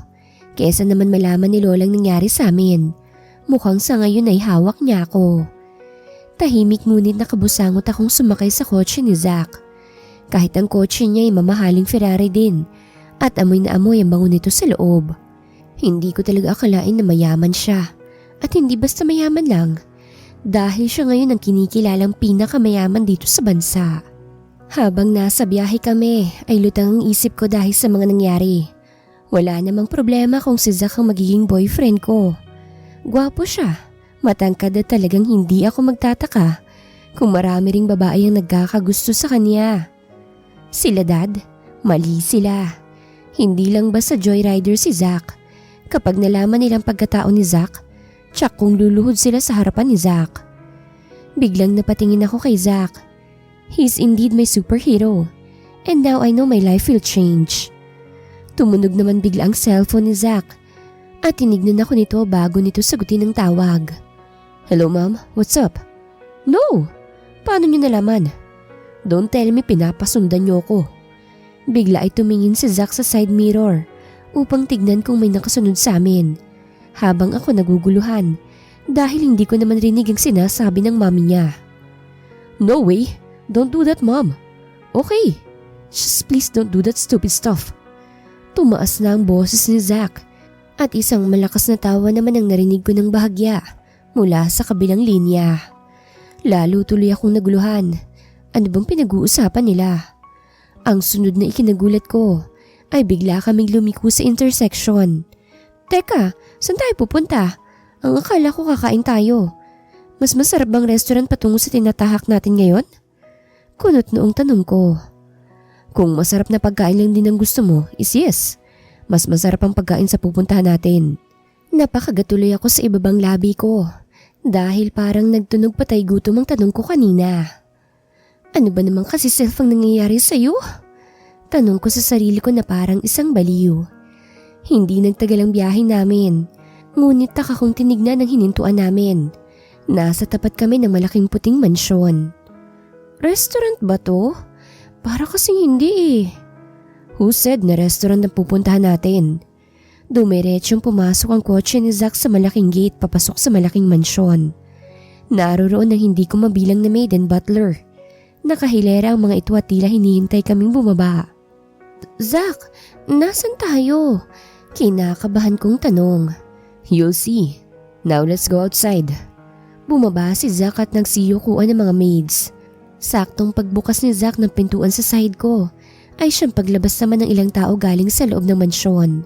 Kesa naman malaman ni Lolang nangyari sa amin. Mukhang sa ngayon ay hawak niya ako. Tahimik ngunit nakabusangot akong sumakay sa kotse ni Zack. Kahit ang kotse niya ay mamahaling Ferrari din. At amoy na amoy ang bango nito sa loob. Hindi ko talaga akalain na mayaman siya. At hindi basta mayaman lang. Dahil siya ngayon ang kinikilalang pinakamayaman dito sa bansa. Habang nasa biyahe kami ay lutang ang isip ko dahil sa mga nangyari. Wala namang problema kung si Zack ang magiging boyfriend ko. Gwapo siya, matangkad at talagang hindi ako magtataka kung marami ring babae ang nagkakagusto sa kanya. Sila dad, mali sila. Hindi lang basta joyrider si Zack. Kapag nalaman nilang pagkatao ni Zack, tsak kung luluhod sila sa harapan ni Zack. Biglang napatingin ako kay Zack. He's indeed my superhero. And now I know my life will change. Tumunog naman bigla ang cellphone ni Zack. at tinignan ako nito bago nito sagutin ang tawag. Hello ma'am, what's up? No! Paano niyo nalaman? Don't tell me pinapasundan niyo ko. Bigla ay tumingin si Zack sa side mirror upang tignan kung may nakasunod sa amin. Habang ako naguguluhan dahil hindi ko naman rinig ang sinasabi ng mami niya. No way! Don't do that mom! Okay! Just please don't do that stupid stuff. Tumaas na ang boses ni Zack at isang malakas na tawa naman ang narinig ko ng bahagya mula sa kabilang linya. Lalo tuloy akong naguluhan. Ano bang pinag-uusapan nila? Ang sunod na ikinagulat ko ay bigla kaming lumiko sa intersection. Teka, saan tayo pupunta? Ang akala ko kakain tayo. Mas masarap bang restaurant patungo sa tinatahak natin ngayon? Kunot noong tanong ko. Kung masarap na pagkain lang din ang gusto mo, is yes. Mas masarap ang pagkain sa pupuntahan natin. Napakagatuloy ako sa ibabang labi ko dahil parang nagtunog patay gutom ang tanong ko kanina. Ano ba naman kasi self ang nangyayari sa'yo? Tanong ko sa sarili ko na parang isang baliw. Hindi nagtagal ang biyahe namin, ngunit taka kong tinignan ang hinintuan namin. Nasa tapat kami ng malaking puting mansyon. Restaurant ba to? Para kasing hindi eh. Who said na restaurant ang pupuntahan natin? Dumiretsyong pumasok ang kotse ni Zack sa malaking gate papasok sa malaking mansyon. Naroroon ang hindi ko mabilang na maid and butler. Nakahilera ang mga ito at tila hinihintay kaming bumaba. Zack, nasan tayo? Kinakabahan kong tanong. You'll see. Now let's go outside. Bumaba si Zack at nagsiyukuan ng mga maids. Saktong pagbukas ni Zack ng pintuan sa side ko ay siyang paglabas naman ng ilang tao galing sa loob ng mansyon.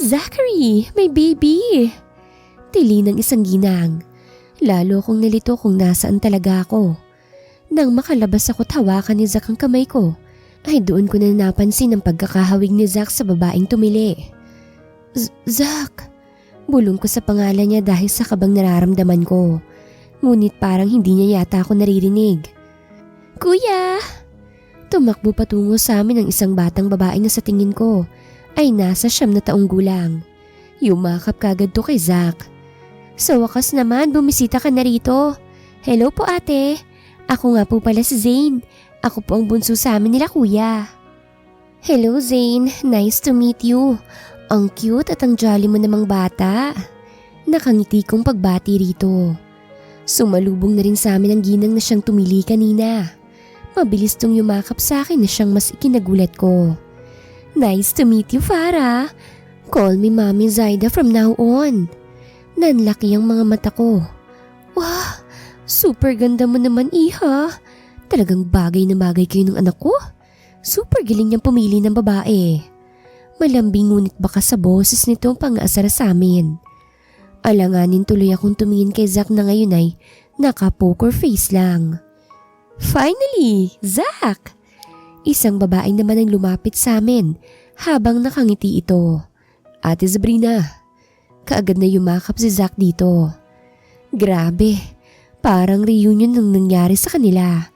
Zachary, may baby! Tili ng isang ginang. Lalo akong nalito kung nasaan talaga ako. Nang makalabas ako at hawakan ni Zack ang kamay ko, ay doon ko na napansin ang pagkakahawig ni Zack sa babaeng tumili. Zack! Bulong ko sa pangalan niya dahil sa kabang nararamdaman ko. Ngunit parang hindi niya yata ako naririnig. Kuya! Tumakbo patungo sa amin ang isang batang babae na sa tingin ko ay nasa 9 na taong gulang. Yumakap kagad to kay Zack. Sa wakas naman, bumisita ka na rito. Hello po ate. Ako nga po pala si Zane. Ako po ang bunso sa amin nila kuya. Hello Zane, nice to meet you. Ang cute at ang jolly mo namang bata. Nakangiti kong pagbati rito. Sumalubong na rin sa amin ang ginang na siyang tumili kanina. Mabilis tong yumakap sa akin na siyang mas ikinagulat ko. Nice to meet you Farah. Call me Mommy Zaida from now on. Nanlaki ang mga mata ko. Wow! Super ganda mo naman, iha. Talagang bagay na bagay kayo ng anak ko. Super galing niyang pumili ng babae. Malambing ngunit baka sa boses nito ang pang-aasar sa amin. Alanganin tuloy akong tumingin kay Zack na ngayon ay naka-poker face lang. Finally, Zack! Isang babae naman ang lumapit sa amin habang nakangiti ito. Ate Sabrina, kaagad na yumakap si Zack dito. Grabe! Parang reunion ng nangyari sa kanila.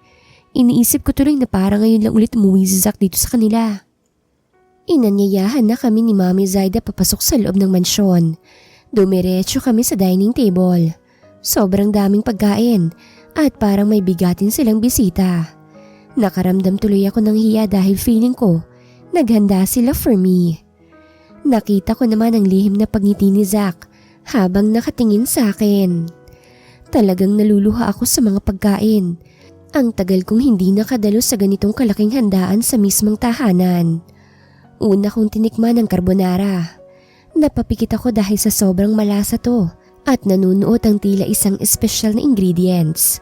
Iniisip ko tuloy na parang ngayon lang ulit umuwi si Zack dito sa kanila. Inanyayahan na kami ni Mami Zaida papasok sa loob ng mansyon. Dumiretso kami sa dining table. Sobrang daming pagkain at parang may bigatin silang bisita. Nakaramdam tuloy ako ng hiya dahil feeling ko naghanda sila for me. Nakita ko naman ang lihim na pagngiti ni Zack habang nakatingin sa akin. Talagang naluluha ako sa mga pagkain. Ang tagal kong hindi nakadalo sa ganitong kalaking handaan sa mismong tahanan. Una kong tinikman ang carbonara. Napapikit ako dahil sa sobrang malasa to at nanunuot ang tila isang espesyal na ingredients.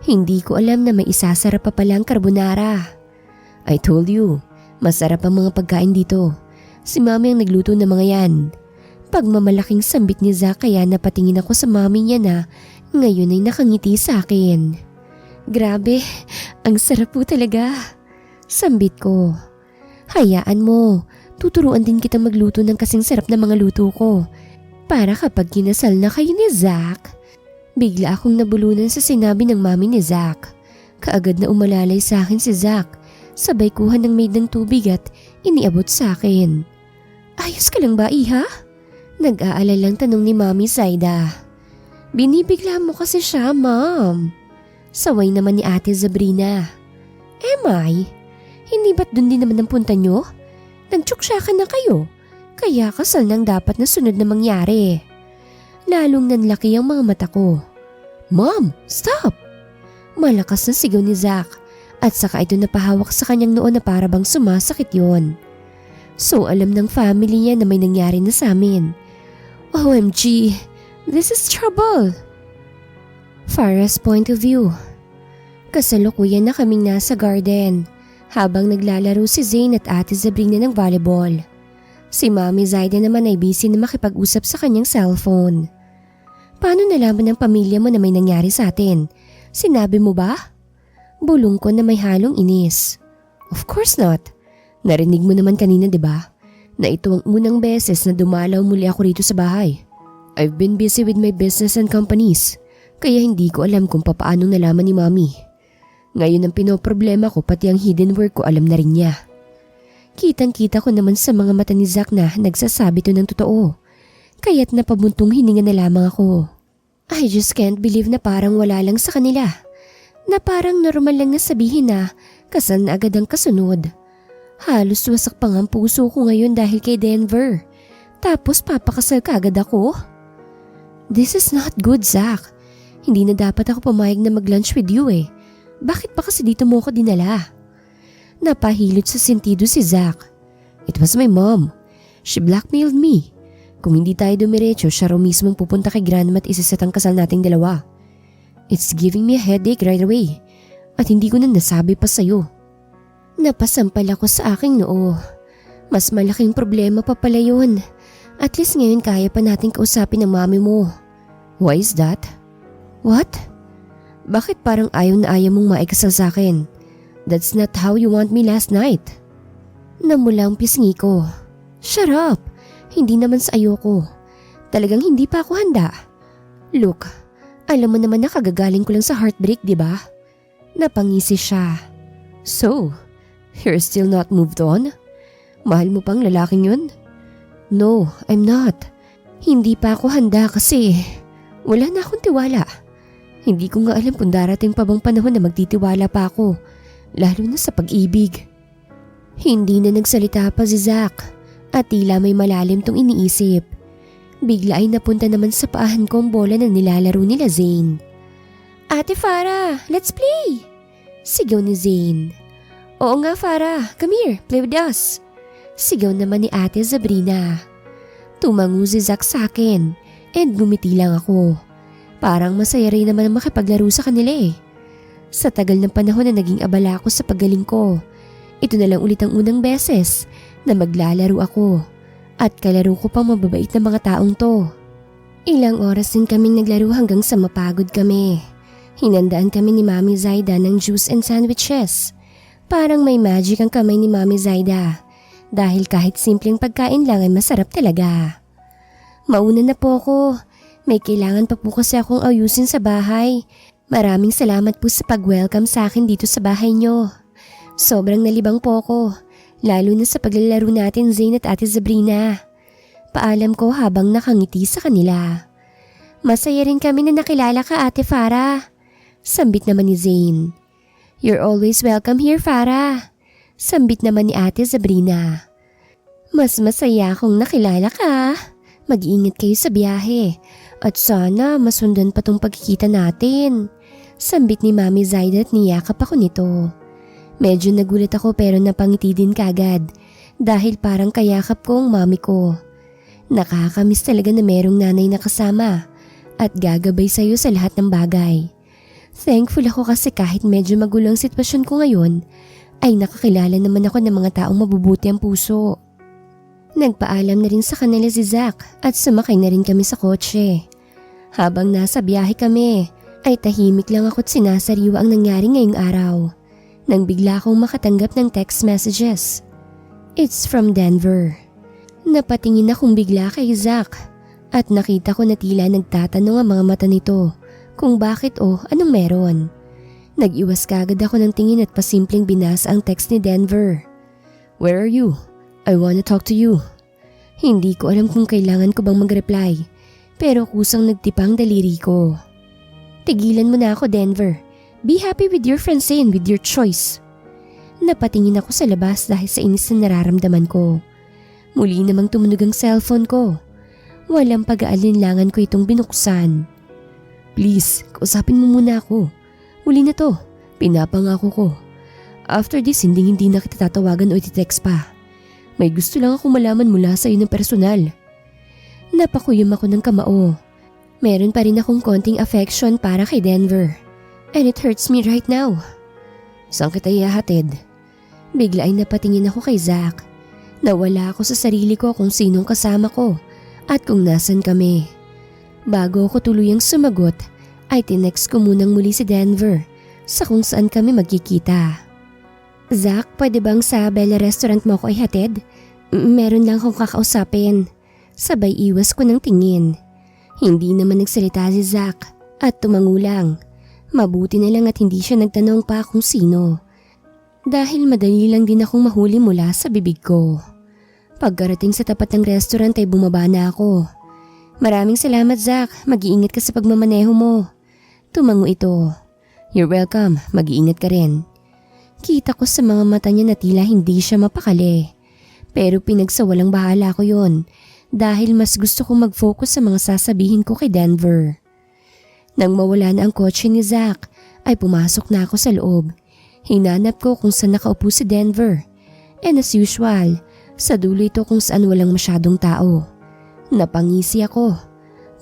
Hindi ko alam na may isasarap pa pala ang carbonara. I told you, masarap ang mga pagkain dito. Si Mami ang nagluto ng mga yan. Pagmamalaking sambit ni Zack kaya napatingin ako sa Mami niya na ngayon ay nakangiti sa akin. Grabe, ang sarap po talaga. Sambit ko. Hayaan mo, tuturuan din kitang magluto ng kasing sarap na mga luto ko. Para kapag kinasal na kayo ni Zack. Bigla akong nabulunan sa sinabi ng mami ni Zack. Kaagad na umalalay sa akin si Zack. Sabay kuha ng maid ng tubig at iniabot sa akin. Ayos ka lang ba, iha? Nag-aalalang tanong ni Mami Zaida. Binibigla mo kasi siya, Mom. Saway naman ni Ate Sabrina. I? Hindi ba't dun din naman ang punta nyo? Nagtsuksyakan na kayo. Kaya kasal nang dapat na sunod na mangyari. Lalong nanlaki ang mga mata ko. Mom, stop! Malakas na sigaw ni Zach at saka ito napahawak sa kanyang noon na para bang sumasakit yon. So alam ng family niya na may nangyari na sa amin. OMG, this is trouble. Farah's point of view. Kasalukuyan na kaming nasa garden habang naglalaro si Zane at Ate Sabrina ng volleyball. Si Mami Zaida naman ay busy na makipag-usap sa kanyang cellphone. Paano nalaman ng pamilya mo na may nangyari sa atin? Sinabi mo ba? Bulong ko na may halong inis. Of course not. Narinig mo naman kanina, di ba? Na ito ang unang beses na dumalaw muli ako rito sa bahay. I've been busy with my business and companies, kaya hindi ko alam kung papaano nalaman ni Mami. Ngayon ang pinoproblema ko pati ang hidden work ko alam na rin niya. Kitang-kita ko naman sa mga mata ni Zach na nagsasabi to ng totoo. Kaya't napabuntong hininga na lamang ako. I just can't believe na parang wala lang sa kanila. Na parang normal lang na sabihin na kasal na agad ang kasunod. Halos wasak pang ang puso ko ngayon dahil kay Denver. Tapos papakasal ka agad ako? This is not good, Zach. Hindi na dapat ako pumayag na mag-lunch with you eh. Bakit pa kasi dito mo ako dinala? Napahilot sa sentido si Zach. It was my mom. She blackmailed me. Kung hindi tayo dumiretso, siya raw mismong pupunta kay grandma at isiset ang kasal nating dalawa. It's giving me a headache right away. At hindi ko na nasabi pa sa'yo. Napasampal ako sa aking noo. Mas malaking problema pa pala yun. At least ngayon kaya pa nating kausapin ang mami mo. Why is that? What? Bakit parang ayaw na ayaw mong maikasal sa akin? That's not how you want me last night. Namula ang pisngi ko. Shut up! Hindi naman sa ayoko. Talagang hindi pa ako handa. Look, alam mo naman na kagagaling ko lang sa heartbreak, di ba? Napangisi siya. So, you're still not moved on? Mahal mo pang lalaking yun? No, I'm not. Hindi pa ako handa kasi wala na akong tiwala. Hindi ko nga alam kung darating pa bang panahon na magtitiwala pa ako. Lalo na sa pag-ibig. Hindi na nagsalita pa si Zach at tila may malalim tong iniisip. Bigla ay napunta naman sa paahan ko ang bola na nilalaro nila Zane. Ate Farah, let's play! Sigaw ni Zane. Oo nga Farah, come here, play with us. Sigaw naman ni Ate Sabrina. Tumango si Zach sa akin and gumiti lang ako. Parang masaya rin naman makipaglaro sa kanila eh. Sa tagal ng panahon na naging abala ako sa paggaling ko, ito na lang ulit ang unang beses na maglalaro ako at kalaro ko pang mababait na mga taong to. Ilang oras din kaming naglaro hanggang sa mapagod kami. Hinandaan kami ni Mami Zaida ng juice and sandwiches. Parang may magic ang kamay ni Mami Zaida dahil kahit simpleng pagkain lang ay masarap talaga. Mauna na po ako. May kailangan pa po kasi akong ayusin sa bahay. Maraming salamat po sa pag-welcome sa akin dito sa bahay nyo. Sobrang nalibang po ako, lalo na sa paglalaro natin Zane at Ate Sabrina. Paalam ko habang nakangiti sa kanila. Masaya rin kami na nakilala ka Ate Farah. Sambit naman ni Zane. You're always welcome here Farah. Sambit naman ni Ate Sabrina. Mas masaya akong nakilala ka. Mag-iingat kayo sa biyahe. At sana masundan pa tong pagkikita natin. Sambit ni Mami Zaida at niyakap ako nito. Medyo nagulat ako pero napangiti din kagad dahil parang kayakap ko ang mami ko. Nakakamiss talaga na merong nanay na kasama at gagabay sa'yo sa lahat ng bagay. Thankful ako kasi kahit medyo magulo ang sitwasyon ko ngayon, ay nakakilala naman ako ng mga taong mabubuti ang puso. Nagpaalam na rin sa kanila si Zach at sumakay na rin kami sa kotse. Habang nasa biyahe kami, ay tahimik lang ako't sinasariwa ang nangyari ngayong araw. Nang bigla akong makatanggap ng text messages. It's from Denver. Napatingin akong bigla kay Zach at nakita ko na tila nagtatanong ang mga mata nito kung bakit o anong meron. Nag-iwas kagad ako ng tingin at pasimpleng binasa ang text ni Denver. Where are you? I wanna talk to you. Hindi ko alam kung kailangan ko bang mag-reply, pero kusang nagtipang daliri ko. Tigilan mo na ako, Denver. Be happy with your fiancé and with your choice. Napatingin ako sa labas dahil sa inis na nararamdaman ko. Muli namang tumunog ang cellphone ko. Walang pag-aalinlangan ko itong binuksan. Please, kausapin mo muna ako. Huli na to, pinapangako ko. After this, hindi na kita tatawagan o iti-text pa. May gusto lang akong malaman mula sa iyo ng personal. Napakuyom ako ng kamao. Meron pa rin akong konting affection para kay Denver. And it hurts me right now. Saan kita ihahatid? Bigla ay napatingin ako kay Zach. Nawala ako sa sarili ko kung sinong kasama ko at kung nasan kami. Bago ako tuluyang sumagot, ay tinext ko munang muli si Denver sa kung saan kami magkikita. Zach, pwede bang sa Bella Restaurant mo ako ihatid? Meron lang akong kakausapin. Sabay iwas ko ng tingin. Hindi naman nagsalita si Zach at tumangulang. Mabuti na lang at hindi siya nagtanong pa kung sino. Dahil madali lang din akong mahuli mula sa bibig ko. Pagkarating sa tapat ng restaurant ay bumaba na ako. Maraming salamat, Zach. Mag-iingat ka sa pagmamaneho mo. Tumango ito. You're welcome. Mag-iingat ka rin. Kita ko sa mga mata niya na tila hindi siya mapakali. Pero pinagsawalang bahala ko yon dahil mas gusto kong mag-focus sa mga sasabihin ko kay Denver. Nang mawala na ang kotse ni Zach, ay pumasok na ako sa loob. Hinanap ko kung saan nakaupo si Denver. And as usual, sa dulo ito kung saan walang masyadong tao. Napangisi ako.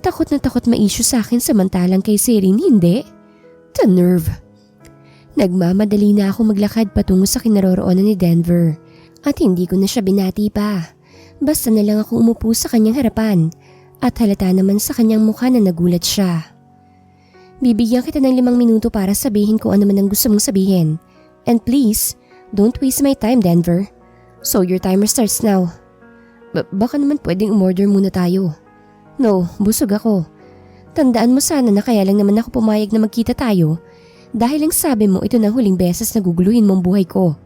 Takot na takot ma-issue sa akin samantalang kay Serene hindi. The nerve. Nagmamadali na ako maglakad patungo sa kinaroroonan ni Denver at hindi ko na siya binati pa. Basta na lang ako umupo sa kanyang harapan at halata naman sa kanyang mukha na nagulat siya. Bibigyan kita ng 5 minuto para sabihin ko ano man ang gusto mong sabihin. And please, don't waste my time, Denver. So your timer starts now. Baka naman pwedeng umorder muna tayo. No, busog ako. Tandaan mo sana na kaya lang naman ako pumayag na magkita tayo dahil ang sabi mo ito na huling beses na guguluhin mong buhay ko.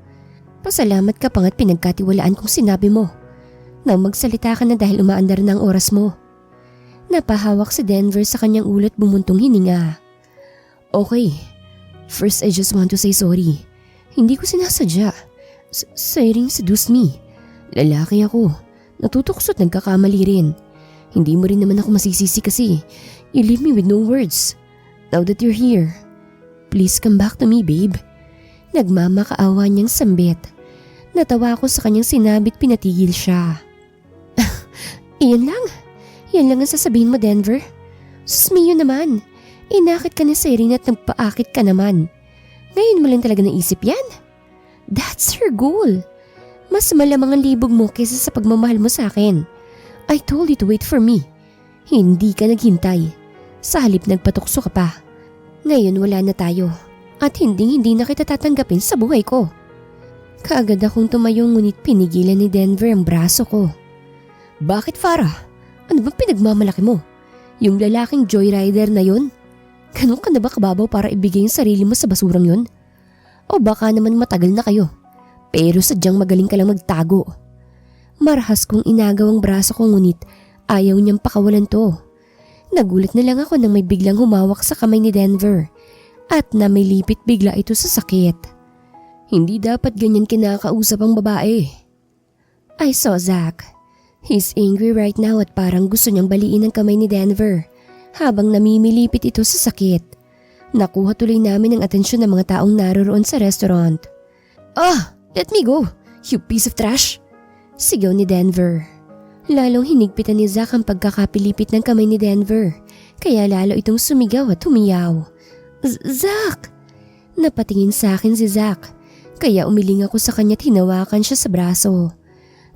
Pasalamat ka pang at pinagkatiwalaan kung sinabi mo. Nang magsalita ka na dahil umaandar na ang oras mo. Napahawak si Denver sa kanyang ulo at bumuntong hininga. Okay, first I just want to say sorry. Hindi ko sinasadya. Siring seduced me. Lalaki ako. Natutukso't nagkakamali rin. Hindi mo rin naman ako masisisi kasi you leave me with no words. Now that you're here, please come back to me, babe. Nagmamakaawa niyang sambit. Natawa ako sa kanyang sinabit pinatigil siya. Iyan lang? Yan lang ang sasabihin mo, Denver? Sus Mio naman. Inakit ka ni Serene at nagpaakit ka naman. Ngayon mo lang talaga naisip yan? That's her goal. Mas malamang ang libog mo kaysa sa pagmamahal mo sa akin. I told you to wait for me. Hindi ka naghintay. Sa halip nagpatukso ka pa. Ngayon wala na tayo. At hindi na kita tatanggapin sa buhay ko. Kaagad akong tumayo ngunit pinigilan ni Denver ang braso ko. Bakit, Farah? Ano bang pinagmamalaki mo? Yung lalaking joyrider na yon? Ganun ka na ba kababaw para ibigay yung sarili mo sa basurang yon? O baka naman matagal na kayo, pero sadyang magaling ka lang magtago. Marahas kong inagaw ang braso ko ngunit ayaw niyang pakawalan to. Nagulat na lang ako nang may biglang humawak sa kamay ni Denver at na may lipit bigla ito sa sakit. Hindi dapat ganyan kinakausap ang babae. I saw Zach. He's angry right now at parang gusto niyang baliin ang kamay ni Denver habang namimilipit ito sa sakit. Nakuha tuloy namin ang atensyon ng mga taong naroroon sa restaurant. Let me go, you piece of trash! Sigaw ni Denver. Lalong hinigpitan ni Zach ang pagkakapilipit ng kamay ni Denver, kaya lalo itong sumigaw at humiyaw. Zach! Napatingin sa akin si Zach, kaya umiling ako sa kanya at hinawakan siya sa braso.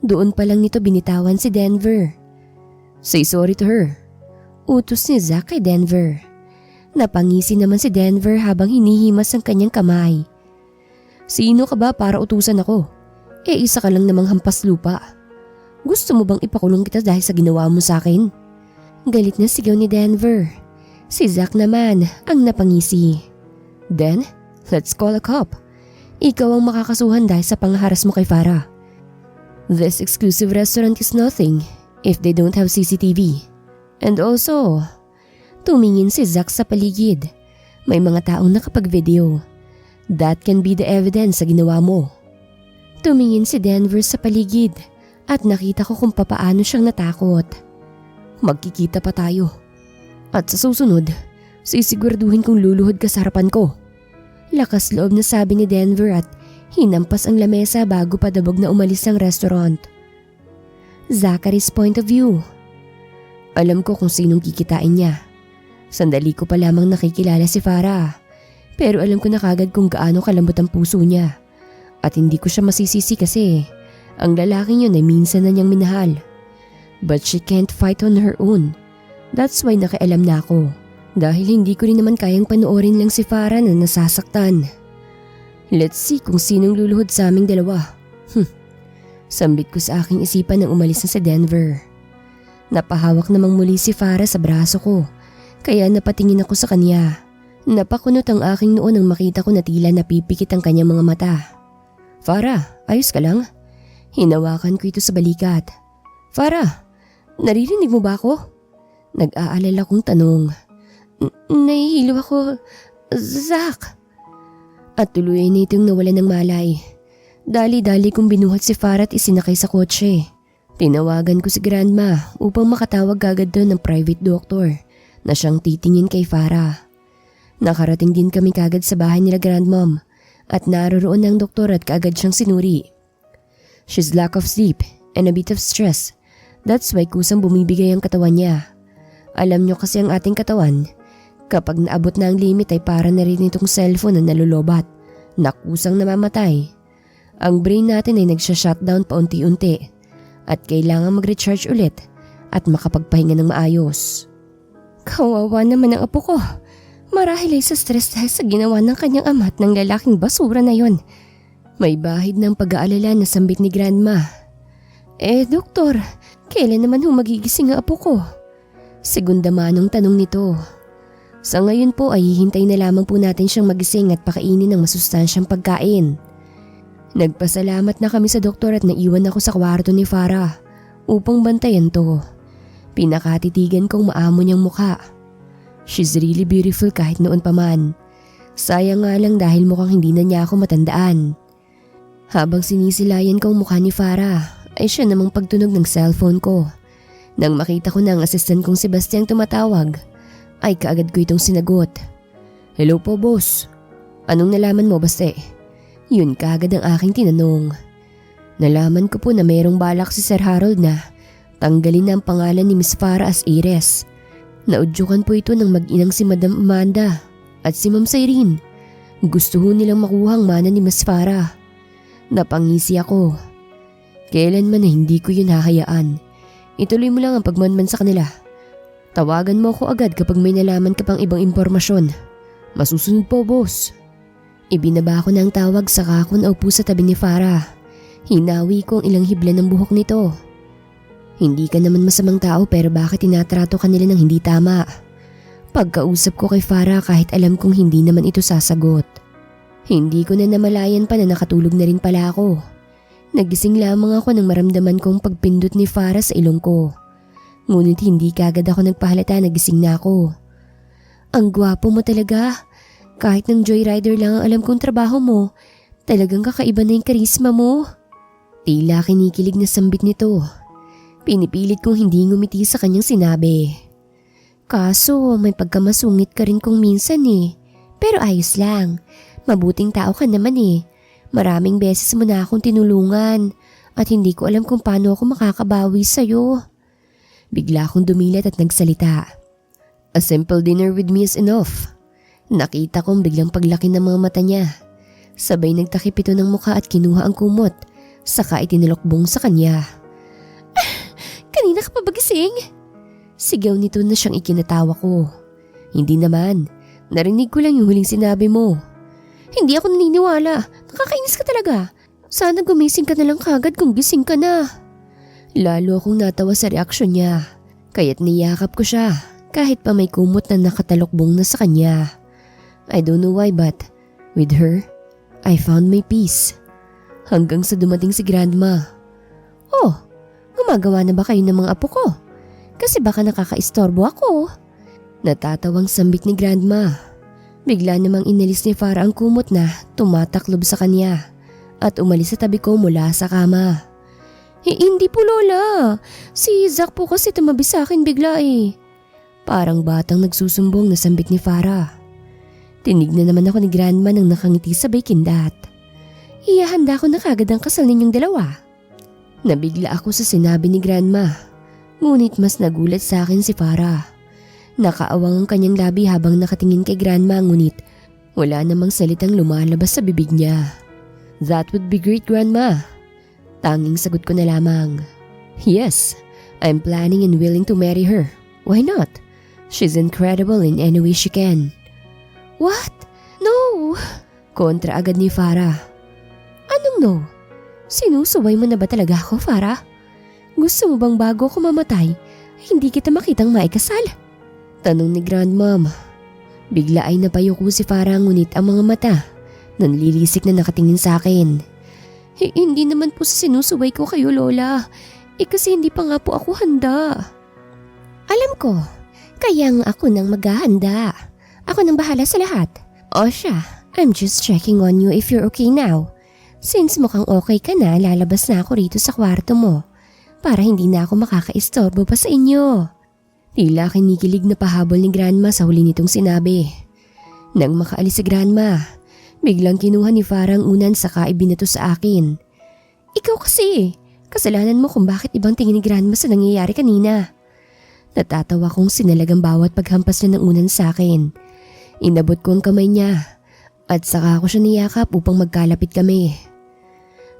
Doon pa lang nito binitawan si Denver. Say sorry to her. Utos ni Zach kay Denver. Napangisi naman si Denver habang hinihimas ang kanyang kamay. Sino ka ba para utusan ako? Isa ka lang namang hampas lupa. Gusto mo bang ipakulong kita dahil sa ginawa mo sa akin? Galit na sigaw ni Denver. Si Zach naman ang napangisi. Then, let's call a cop. Ikaw ang makakasuhan dahil sa pangharas mo kay Farah. This exclusive restaurant is nothing if they don't have CCTV. And also, tumingin si Zack sa paligid. May mga taong nakapag-video. That can be the evidence sa ginawa mo. Tumingin si Denver sa paligid at nakita ko kung papaano siyang natakot. Magkikita pa tayo. At sa susunod, sisiguraduhin kong luluhod ka sa harapan ko. Lakas loob na sabi ni Denver at hinampas ang lamesa bago padabog na umalis ng restaurant. Zachary's point of view. Alam ko kung sinong kikitain niya. Sandali ko pa lamang nakikilala si Farah. Pero alam ko na kagad kung gaano kalambot ang puso niya. At hindi ko siya masisisi kasi ang lalaking yun ay minsan na niyang minahal. But she can't fight on her own. That's why nakialam na ako. Dahil hindi ko rin naman kayang panoorin lang si Farah na nasasaktan. Let's see kung sinong luluhod sa aming dalawa. Sambit ko sa aking isipan nang umalis na si Denver. Napahawak namang muli si Farah sa braso ko, kaya napatingin ako sa kanya. Napakunot ang aking noo nang makita ko na tila napipikit ang kanyang mga mata. Farah, ayos ka lang? Hinawakan ko ito sa balikat. Farah, naririnig mo ba ako? Nag-aalala kong tanong. Nahihilo ako, Zack. At tuloy na itong nawalan ng malay. Dali-dali kong binuhat si Farah at isinakay sa kotse. Tinawagan ko si Grandma upang makatawag agad doon ng private doctor na siyang titingin kay Farah. Nakarating din kami kagad sa bahay nila Grandmom at naroon ang doktor at kaagad siyang sinuri. She's lack of sleep and a bit of stress. That's why kusang bumibigay ang katawan niya. Alam niyo kasi ang ating katawan, kapag naabot na ang limit ay para na rin itong cellphone na nalulobat, na kusang namamatay. Ang brain natin ay nagsha-shutdown paunti-unti at kailangan mag-recharge ulit at makapagpahinga ng maayos. Kawawa naman ang apo ko. Marahil ay sa stress dahil sa ginawa ng kanyang ama at ng lalaking basura na yon. May bahid ng pag-aalala na sambit ni Grandma. Doktor, kailan naman magigising ang apo ko? Segunda manong tanong nito. Sa ngayon po ay hihintay na lamang po natin siyang magising at pakainin ng masustansyang pagkain. Nagpasalamat na kami sa doktor at naiwan ako sa kwarto ni Farah upang bantayan to. Pinakatitigan kong maamo niyang mukha. She's really beautiful kahit noon pa man. Sayang nga lang dahil mukhang hindi na niya ako matandaan. Habang sinisilayan ko ang mukha ni Farah ay siya namang pagtunog ng cellphone ko. Nang makita ko na ang assistant kong Sebastian tumatawag ay kaagad ko itong sinagot. Hello po boss. Anong nalaman mo baste? Yun kaagad ang aking tinanong. Nalaman ko po na mayroong balak si Sir Harold na tanggalin na ang pangalan ni Miss Farah as heiress. Naudyukan po ito ng mag-inang si Madam Amanda at si Ma'am Cyrene. Gusto ho nilang makuha ang mana ni Miss Farah. Napangisi ako. Kailanman na hindi ko yun hahayaan. Ituloy mo lang ang pagmanman sa kanila. Tawagan mo ako agad kapag may nalaman ka pang ibang impormasyon. Masusunod po boss. Ibinaba ko na ang tawag saka ako naupo sa tabi ni Farah. Hinawi ko ang ilang hibla ng buhok nito. Hindi ka naman masamang tao pero bakit tinatrato ka nila ng hindi tama? Pagkausap ko kay Farah kahit alam kong hindi naman ito sasagot. Hindi ko na namalayan pa na nakatulog na rin pala ako. Nagising lamang ako nang maramdaman kong pagpindot ni Farah sa ilong ko. Ngunit hindi kagad ako nagpahalata na gising na ako. Ang gwapo mo talaga. Kahit ng joyrider lang ang alam kong trabaho mo, talagang kakaiba na yung karisma mo. Tila kinikilig na sambit nito. Pinipilit kong hindi ngumiti sa kanyang sinabi. Kaso may pagkamasungit ka rin kung minsan eh. Pero ayos lang. Mabuting tao ka naman eh. Maraming beses mo na akong tinulungan at hindi ko alam kung paano ako makakabawi sa'yo. Bigla akong dumilat at nagsalita. A simple dinner with me is enough. Nakita kong biglang paglaki ng mga mata niya. Sabay nagtakip ito ng mukha at kinuha ang kumot, saka itinilokbong sa kanya. Kanina ka pa ba gising? Sigaw nito na siyang ikinatawa ko. Hindi naman, narinig ko lang yung huling sinabi mo. Hindi ako naniniwala, nakakainis ka talaga. Sana gumising ka na lang kagad kung gising ka na. Lalo akong natawa sa reaksyon niya, kaya't niyakap ko siya kahit pa may kumot na nakatalokbong na sa kanya. I don't know why but with her, I found my peace. Hanggang sa dumating si Grandma. Oh, Gumagawa na ba kayo ng mga apo ko? Kasi baka nakakaistorbo ako. Natatawang sambit ni Grandma. Bigla namang inalis ni Farah ang kumot na tumataklob sa kanya at umalis sa tabi ko mula sa kama. Hindi po Lola, si Zach po kasi tumabi sa akin bigla eh. Parang batang nagsusumbong na sambit ni Farah. Tinignan naman ako ni Grandma nang nakangiti sabay kindat. Ihahanda ko na kagad ang kasal ninyong dalawa. Nabigla ako sa sinabi ni Grandma, ngunit mas nagulat sa akin si Farah. Nakaawang ang kanyang labi habang nakatingin kay Grandma ngunit wala namang salitang lumalabas sa bibig niya. That would be great, Grandma. Tanging sagot ko na lamang. Yes, I'm planning and willing to marry her. Why not? She's incredible in any way she can. What? No! Kontra agad ni Farah. Anong no? Sinusuway mo na ba talaga ako, Farah? Gusto mo bang bago ako mamatay, hindi kita makitang maikasal? Tanong ni Grandmom. Bigla ay napayuko si Farah ngunit ang mga mata nanlilisik na nakatingin sa akin. Hindi naman po sa sinusuway ko kayo, Lola. Kasi hindi pa nga po ako handa. Alam ko, kaya nga ako nang maghahanda. Ako nang bahala sa lahat. O siya, I'm just checking on you if you're okay now. Since mukhang okay ka na, lalabas na ako rito sa kwarto mo para hindi na ako makakaistorbo pa sa inyo. Tila kinikilig na pahabol ni Grandma sa huli nitong sinabi. Nang makaalis si Grandma, biglang kinuha ni Farah ang unan saka ibinato sa akin. Ikaw kasi, kasalanan mo kung bakit ibang tingin ni Grandma sa nangyayari kanina. Natatawa kong sinalagang bawat paghampas niya ng unan sa akin. Inabot ko ang kamay niya at saka ako siya niyakap upang magkalapit kami.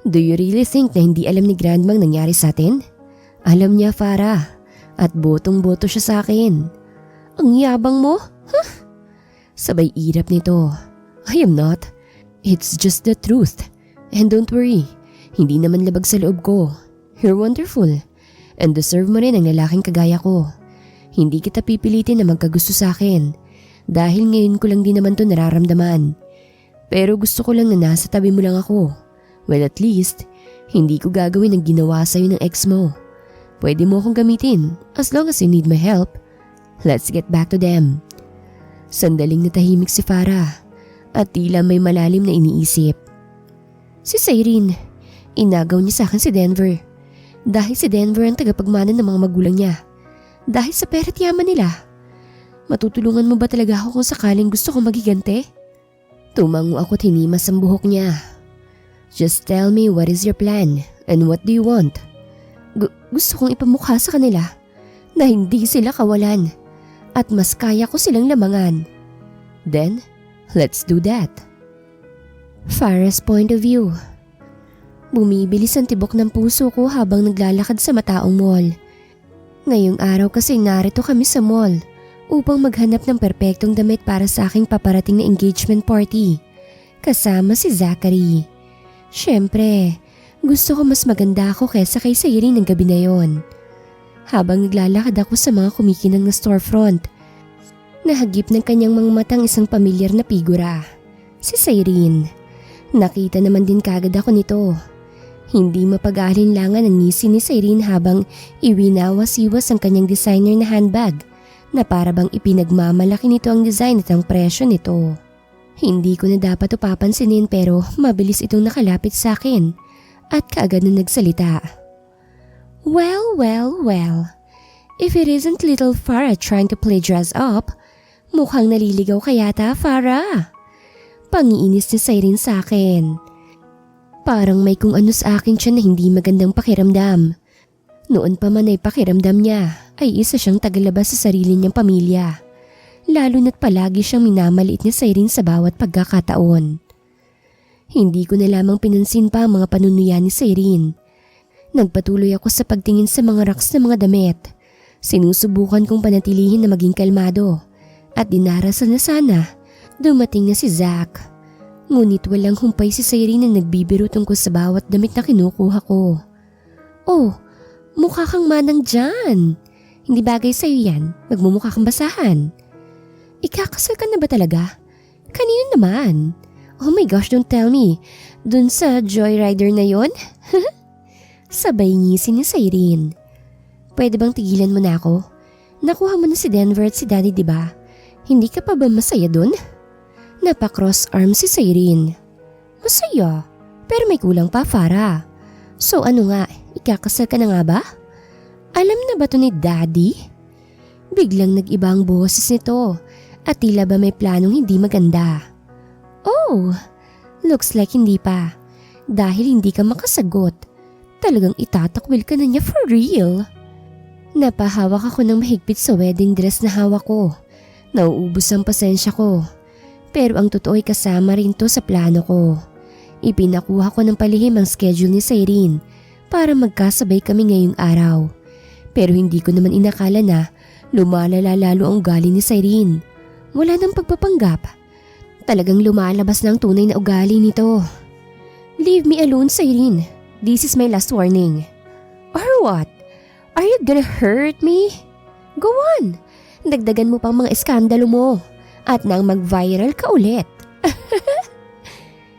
Do you really think na hindi alam ni Grandma ang nangyari sa atin? Alam niya, Farah. At botong-boto siya sa akin. Ang yabang mo? Huh? Sabay irap nito. I am not. It's just the truth. And don't worry, hindi naman labag sa loob ko. You're wonderful. And deserve mo rin ang lalaking kagaya ko. Hindi kita pipilitin na magkagusto sa akin. Dahil ngayon ko lang din naman to nararamdaman. Pero gusto ko lang na nasa tabi mo lang ako. Well, at least, hindi ko gagawin ang ginawa sa'yo ng ex mo. Pwede mo akong gamitin as long as you need my help. Let's get back to them. Sandaling natahimik si Farah at tila may malalim na iniisip. Si Cyrene, inagaw niya sa akin si Denver. Dahil si Denver ang tagapagmana ng mga magulang niya. Dahil sa pera't yaman nila. Matutulungan mo ba talaga ako kung sakaling gusto kong magigante? Tumango ako at hinimas ang buhok niya. Just tell me what is your plan and what do you want? Gusto kong ipamukha sa kanila na hindi sila kawalan at mas kaya ko silang lamangan. Then, let's do that. Farah's point of view. Bumibilis ang tibok ng puso ko habang naglalakad sa mataong mall. Ngayong araw kasi narito kami sa mall upang maghanap ng perpektong damit para sa aking paparating na engagement party kasama si Zachary. Siyempre, gusto ko mas maganda ako kaysa kay Cyrene ng gabi na yon. Habang naglalakad ako sa mga kumikinang na storefront, nahagip ng kanyang mga matang isang pamilyar na figura, si Cyrene. Nakita naman din kagad ako nito. Hindi mapag-alinlangan ang ngisi ni Cyrene habang iwinawas-iwas ang kanyang designer na handbag na parabang ipinagmamalaki nito ang design at ang presyo nito. Hindi ko na dapat ito papansinin pero mabilis itong nakalapit sa akin. At kaagad na nagsalita. Well, if it isn't little Farah trying to play dress up, mukhang naliligaw ka yata, Farah. Pangiinis ni Cyrene sa akin. Parang may kung ano sa akin siya na hindi magandang pakiramdam. Noon pa man ay pakiramdam niya ay isa siyang tagalabas sa sarili niyang pamilya. Lalo na't palagi siyang minamaliit ni Cyrene sa bawat pagkakataon. Hindi ko na lamang pinansin pa ang mga panunuyan ni Cyrene. Nagpatuloy ako sa pagtingin sa mga racks ng mga damit. Sinusubukan kong panatilihin na maging kalmado at dinarasal na sana dumating na si Zach. Ngunit walang humpay si Cyrene na nagbibiro tungkol sa bawat damit na kinukuha ko. Oh, mukha kang manang dyan. Hindi bagay sa'yo yan, magmumukha kang basahan. Ikakasal ka na ba talaga? Kanino naman? Oh my gosh, don't tell me. Dun sa Joyrider na yon? Sabay ngisi ni Cyrene. Pwede bang tigilan mo na ako? Nakuha mo na si Denver at si Daddy, diba? Hindi ka pa ba masaya dun? Napa-cross arm si Cyrene. Masaya, pero may kulang pa, Farah. So ano nga, ikakasal ka na nga ba? Alam na ba to ni Daddy? Biglang nag-iba ang boses nito at tila ba may planong hindi maganda. Oh, looks like hindi pa. Dahil hindi ka makasagot, talagang itatakwil ka na niya for real. Napahawak ako ng mahigpit sa wedding dress na hawak ko. Nauubos ang pasensya ko. Pero ang totoo ay kasama rin to sa plano ko. Ipinakuha ko ng palihim ang schedule ni Cyrene para magkasabay kami ngayong araw. Pero hindi ko naman inakala na lumalala lalo ang ugali ni Cyrene. Wala nang pagpapanggap. Talagang lumalabas na ang tunay na ugali nito. Leave me alone, Cyrene. This is my last warning. Or what? Are you gonna hurt me? Go on. Dagdagan mo pang mga eskandalo mo at nang mag-viral ka ulit.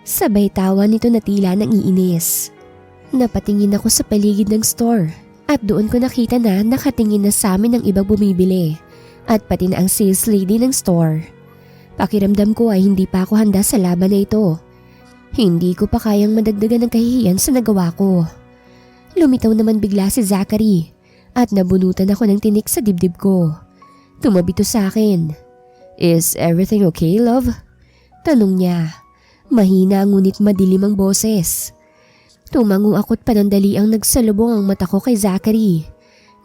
Sabay tawa nito na tila nang iinis. Napatingin ako sa paligid ng store at doon ko nakita na nakatingin na sa amin ang iba bumibili at pati na ang sales lady ng store. Pakiramdam ko ay hindi pa ako handa sa laban na ito. Hindi ko pa kayang madagdagan ng kahihiyan sa nagawa ko. Lumitaw naman bigla si Zachary at nabunutan ako ng tinik sa dibdib ko. Tumabi to sa akin. Is everything okay, love? Tanong niya. Mahina ngunit madilim ang boses. Tumango ako't panandali ang nagsalubong ang mata ko kay Zachary.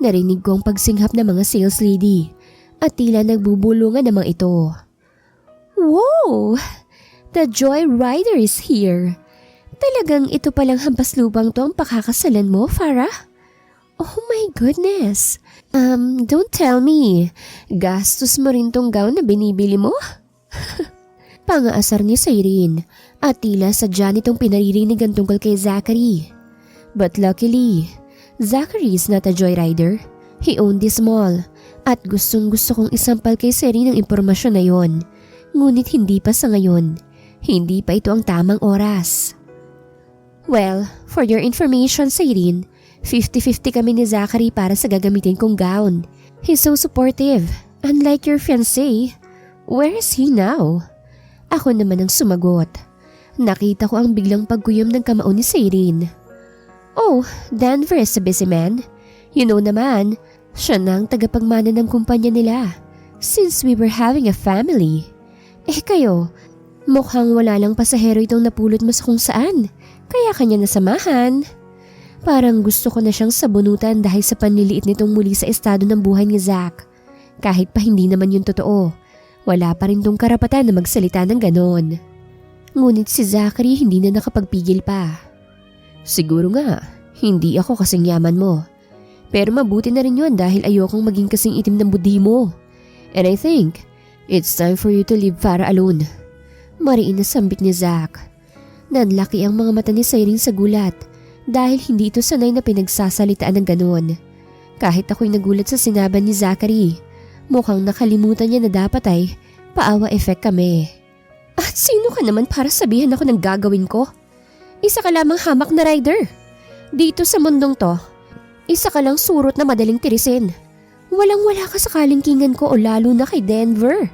Narinig ko ang pagsinghap ng mga sales lady at tila nagbubulungan namang ito. Wow! The Joy Rider is here. Talagang ito palang hampas lupang to ang pakakasalan mo, Farah? Oh my goodness. Don't tell me. Gastos mo rin tong gown na binibili mo? Pangaasar ni Cyrene at tila sadya nitong pinaririnig ang tungkol kay Zachary. But luckily, Zachary is not a joyrider. He owned this mall at gustong gusto kong isampal kay Cyrene ang impormasyon na yon. Ngunit hindi pa sa ngayon. Hindi pa ito ang tamang oras. Well, for your information, Cyrene, 50-50 kami ni Zachary para sa gagamitin kong gown. He's so supportive. Unlike your fiancé. Where is he now? Ako naman ang sumagot. Nakita ko ang biglang pagkuyom ng kamao ni Cyrene. Oh, Denver is a busy man. You know naman, siya na ang tagapagmana ng kumpanya nila. Since we were having a family. Eh kayo, mukhang wala lang pasahero itong napulot mo sa kung saan. Kaya kanya nasamahan. Parang gusto ko na siyang sabunutan dahil sa panliliit nitong muli sa estado ng buhay ni Zach. Kahit pa hindi naman yun totoo, wala pa rin tong karapatan na magsalita ng ganon. Ngunit si Zachary hindi na nakapagpigil pa. Siguro nga, hindi ako kasing yaman mo. Pero mabuti na rin yun dahil ayokong maging kasing itim ng budi mo. And I think, it's time for you to leave Farah alone. Mariin na sambit ni Zach. Nanlaki ang mga mata ni Cyrene sa gulat. Dahil hindi ito sanay na pinagsasalitaan ng ganon. Kahit ako'y nagulat sa sinabi ni Zachary, mukhang nakalimutan niya na dapat ay paawa effect kami. At sino ka naman para sabihan ako ng gagawin ko? Isa ka lamang hamak na rider. Dito sa mundong to, isa ka lang surot na madaling tirisin. Walang-wala ka sa kalingkingan ko o lalo na kay Denver.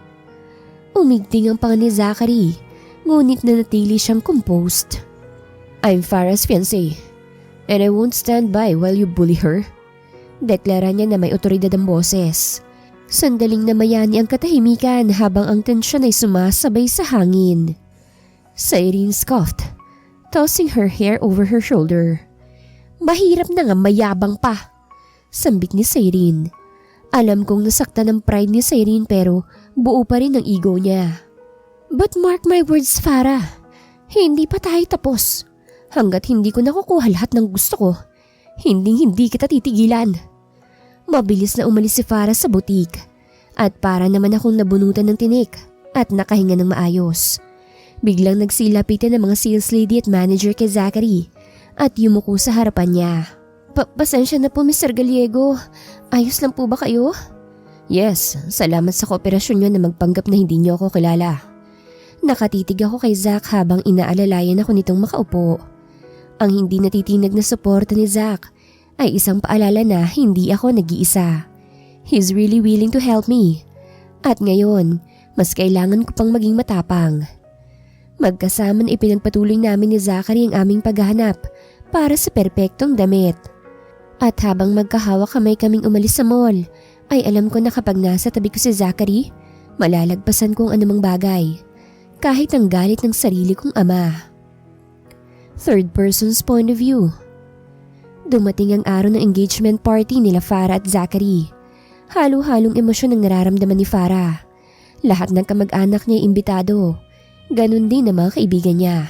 Umigting ang panga ni Zachary, ngunit nanatili siyang composed. I'm Farah's fiancé. And I won't stand by while you bully her. Deklara niya na may otoridad ang boses. Sandaling namayani ang katahimikan habang ang tensyon ay sumasabay sa hangin. Cyrene scoffed, tossing her hair over her shoulder. Mahirap na nga mayabang pa. Sambit ni Cyrene. Alam kong nasaktan ang pride ni Cyrene pero buo pa rin ang ego niya. But mark my words, Farah. Hindi pa tayo tapos. Hanggat hindi ko nakukuha lahat ng gusto ko, hindi kita titigilan. Mabilis na umalis si Farah sa butik at para naman akong nabunutan ng tinik at nakahinga ng maayos. Biglang nagsilapitan ng mga sales lady at manager kay Zachary at yumuko sa harapan niya. Pasensya na po, Mr. Gallego. Ayos lang po ba kayo? Yes, salamat sa kooperasyon niyo na magpanggap na hindi niyo ako kilala. Nakatitig ako kay Zach habang inaalalayan ako nitong makaupo. Ang hindi natitinag na suporta ni Zach ay isang paalala na hindi ako nag-iisa. He's really willing to help me. At ngayon, mas kailangan ko pang maging matapang. Magkasama na ipinagpatuloy namin ni Zachary ang aming paghahanap para sa perpektong damit. At habang magkahawak kaming umalis sa mall, ay alam ko na kapag nasa tabi ko si Zachary, malalagpasan ko ang anumang bagay. Kahit ang galit ng sarili kong ama. Third person's point of view. Dumating ang araw ng engagement party nila Farah at Zachary. Halo-halong emosyon ang nararamdaman ni Farah. Lahat ng kamag-anak niya ay imbitado. Ganon din ang mga kaibigan niya.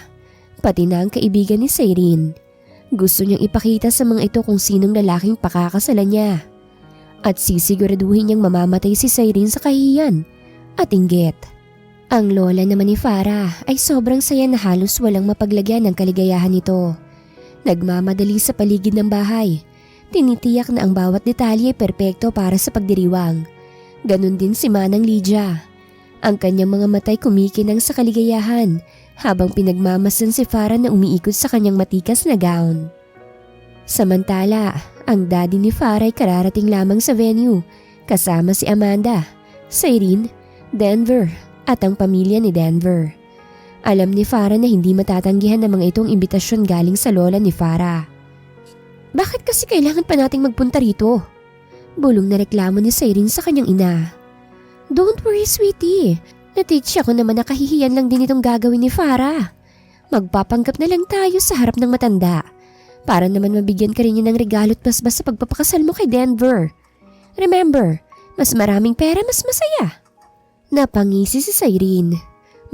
Pati na ang kaibigan ni Cyrene. Gusto niyang ipakita sa mga ito kung sinong lalaking pakakasalan niya. At sisiguraduhin niyang mamamatay si Cyrene sa kahihiyan at inggit. Ang lola naman ni Farah ay sobrang saya na halos walang mapaglagyan ng kaligayahan nito. Nagmamadali sa paligid ng bahay. Tinitiyak na ang bawat detalye ay perpekto para sa pagdiriwang. Ganon din si Manang Lydia. Ang kanyang mga matay kumikinang sa kaligayahan habang pinagmamasan si Farah na umiikot sa kanyang matikas na gown. Samantala, ang daddy ni Farah ay kararating lamang sa venue kasama si Amanda, Cyrene, Denver at ang pamilya ni Denver. Alam ni Farah na hindi matatanggihan ng mga itong imbitasyon galing sa lola ni Farah. Bakit kasi kailangan pa nating magpunta rito? Bulong na reklamo ni Cyrene sa kanyang ina. Don't worry sweetie, na-teach ako naman na kahihiyan lang din itong gagawin ni Farah. Magpapanggap na lang tayo sa harap ng matanda. Para naman mabigyan ka rin niya ng regalo at basbas sa pagpapakasal mo kay Denver. Remember, mas maraming pera mas masaya. Napangisi si Cyrene.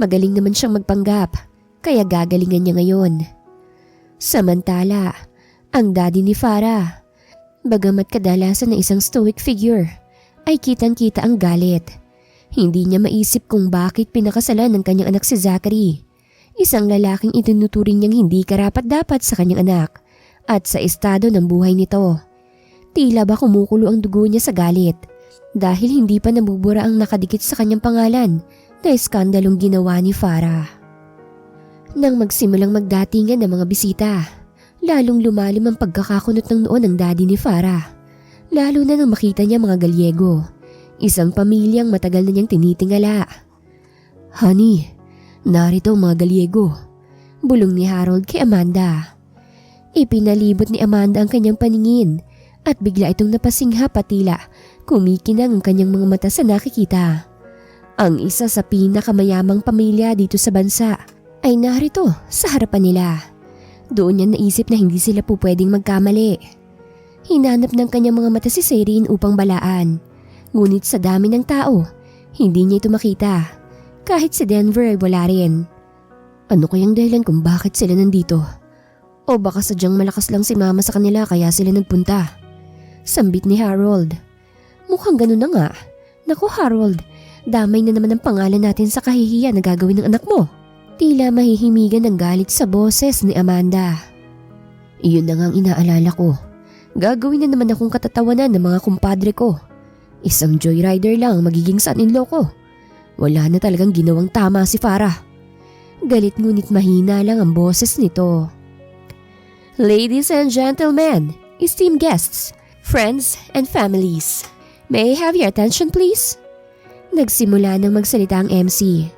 Magaling naman siyang magpanggap, kaya gagalingan niya ngayon. Samantala, ang daddy ni Farah, bagamat kadalasan na isang stoic figure, ay kitang-kita ang galit. Hindi niya maisip kung bakit pinakasalan ng kanyang anak si Zachary. Isang lalaking itinuturing niyang hindi karapat-dapat sa kanyang anak at sa estado ng buhay nito. Tila ba kumukulo ang dugo niya sa galit. Dahil hindi pa nabubura ang nakadikit sa kanyang pangalan na iskandalong ginawa ni Farah. Nang magsimulang magdatingan ng mga bisita, lalong lumalim ang pagkakakunot ng noon ng daddy ni Farah. Lalo na nang makita niya mga Gallego, isang pamilyang matagal na niyang tinitingala. Honey, narito ang mga Gallego, bulong ni Harold kay Amanda. Ipinalibot ni Amanda ang kanyang paningin at bigla itong napasingha patila. Kumikinang ang kanyang mga mata sa nakikita. Ang isa sa pinakamayamang pamilya dito sa bansa ay narito sa harapan nila. Doon niya naisip na hindi sila po pwedeng magkamali. Hinanap ng kanyang mga mata si Cyrene upang balaan. Ngunit sa dami ng tao, hindi niya ito makita. Kahit si Denver ay wala rin. Ano kayang dahilan kung bakit sila nandito? O baka sadyang malakas lang si mama sa kanila kaya sila nagpunta? Sambit ni Harold. Mukhang ganun na nga. Naku Harold, damay na naman ang pangalan natin sa kahihiyan na gagawin ng anak mo. Tila mahihimigan ng galit sa boses ni Amanda. Iyon na nga ang inaalala ko. Gagawin na naman akong katatawanan ng mga kumpadre ko. Isang joyrider lang magiging son-in-law ko. Wala na talagang ginawang tama si Farah. Galit ngunit mahina lang ang boses nito. Ladies and gentlemen, esteemed guests, friends and families. May I have your attention please? Nagsimula nang magsalita ang MC.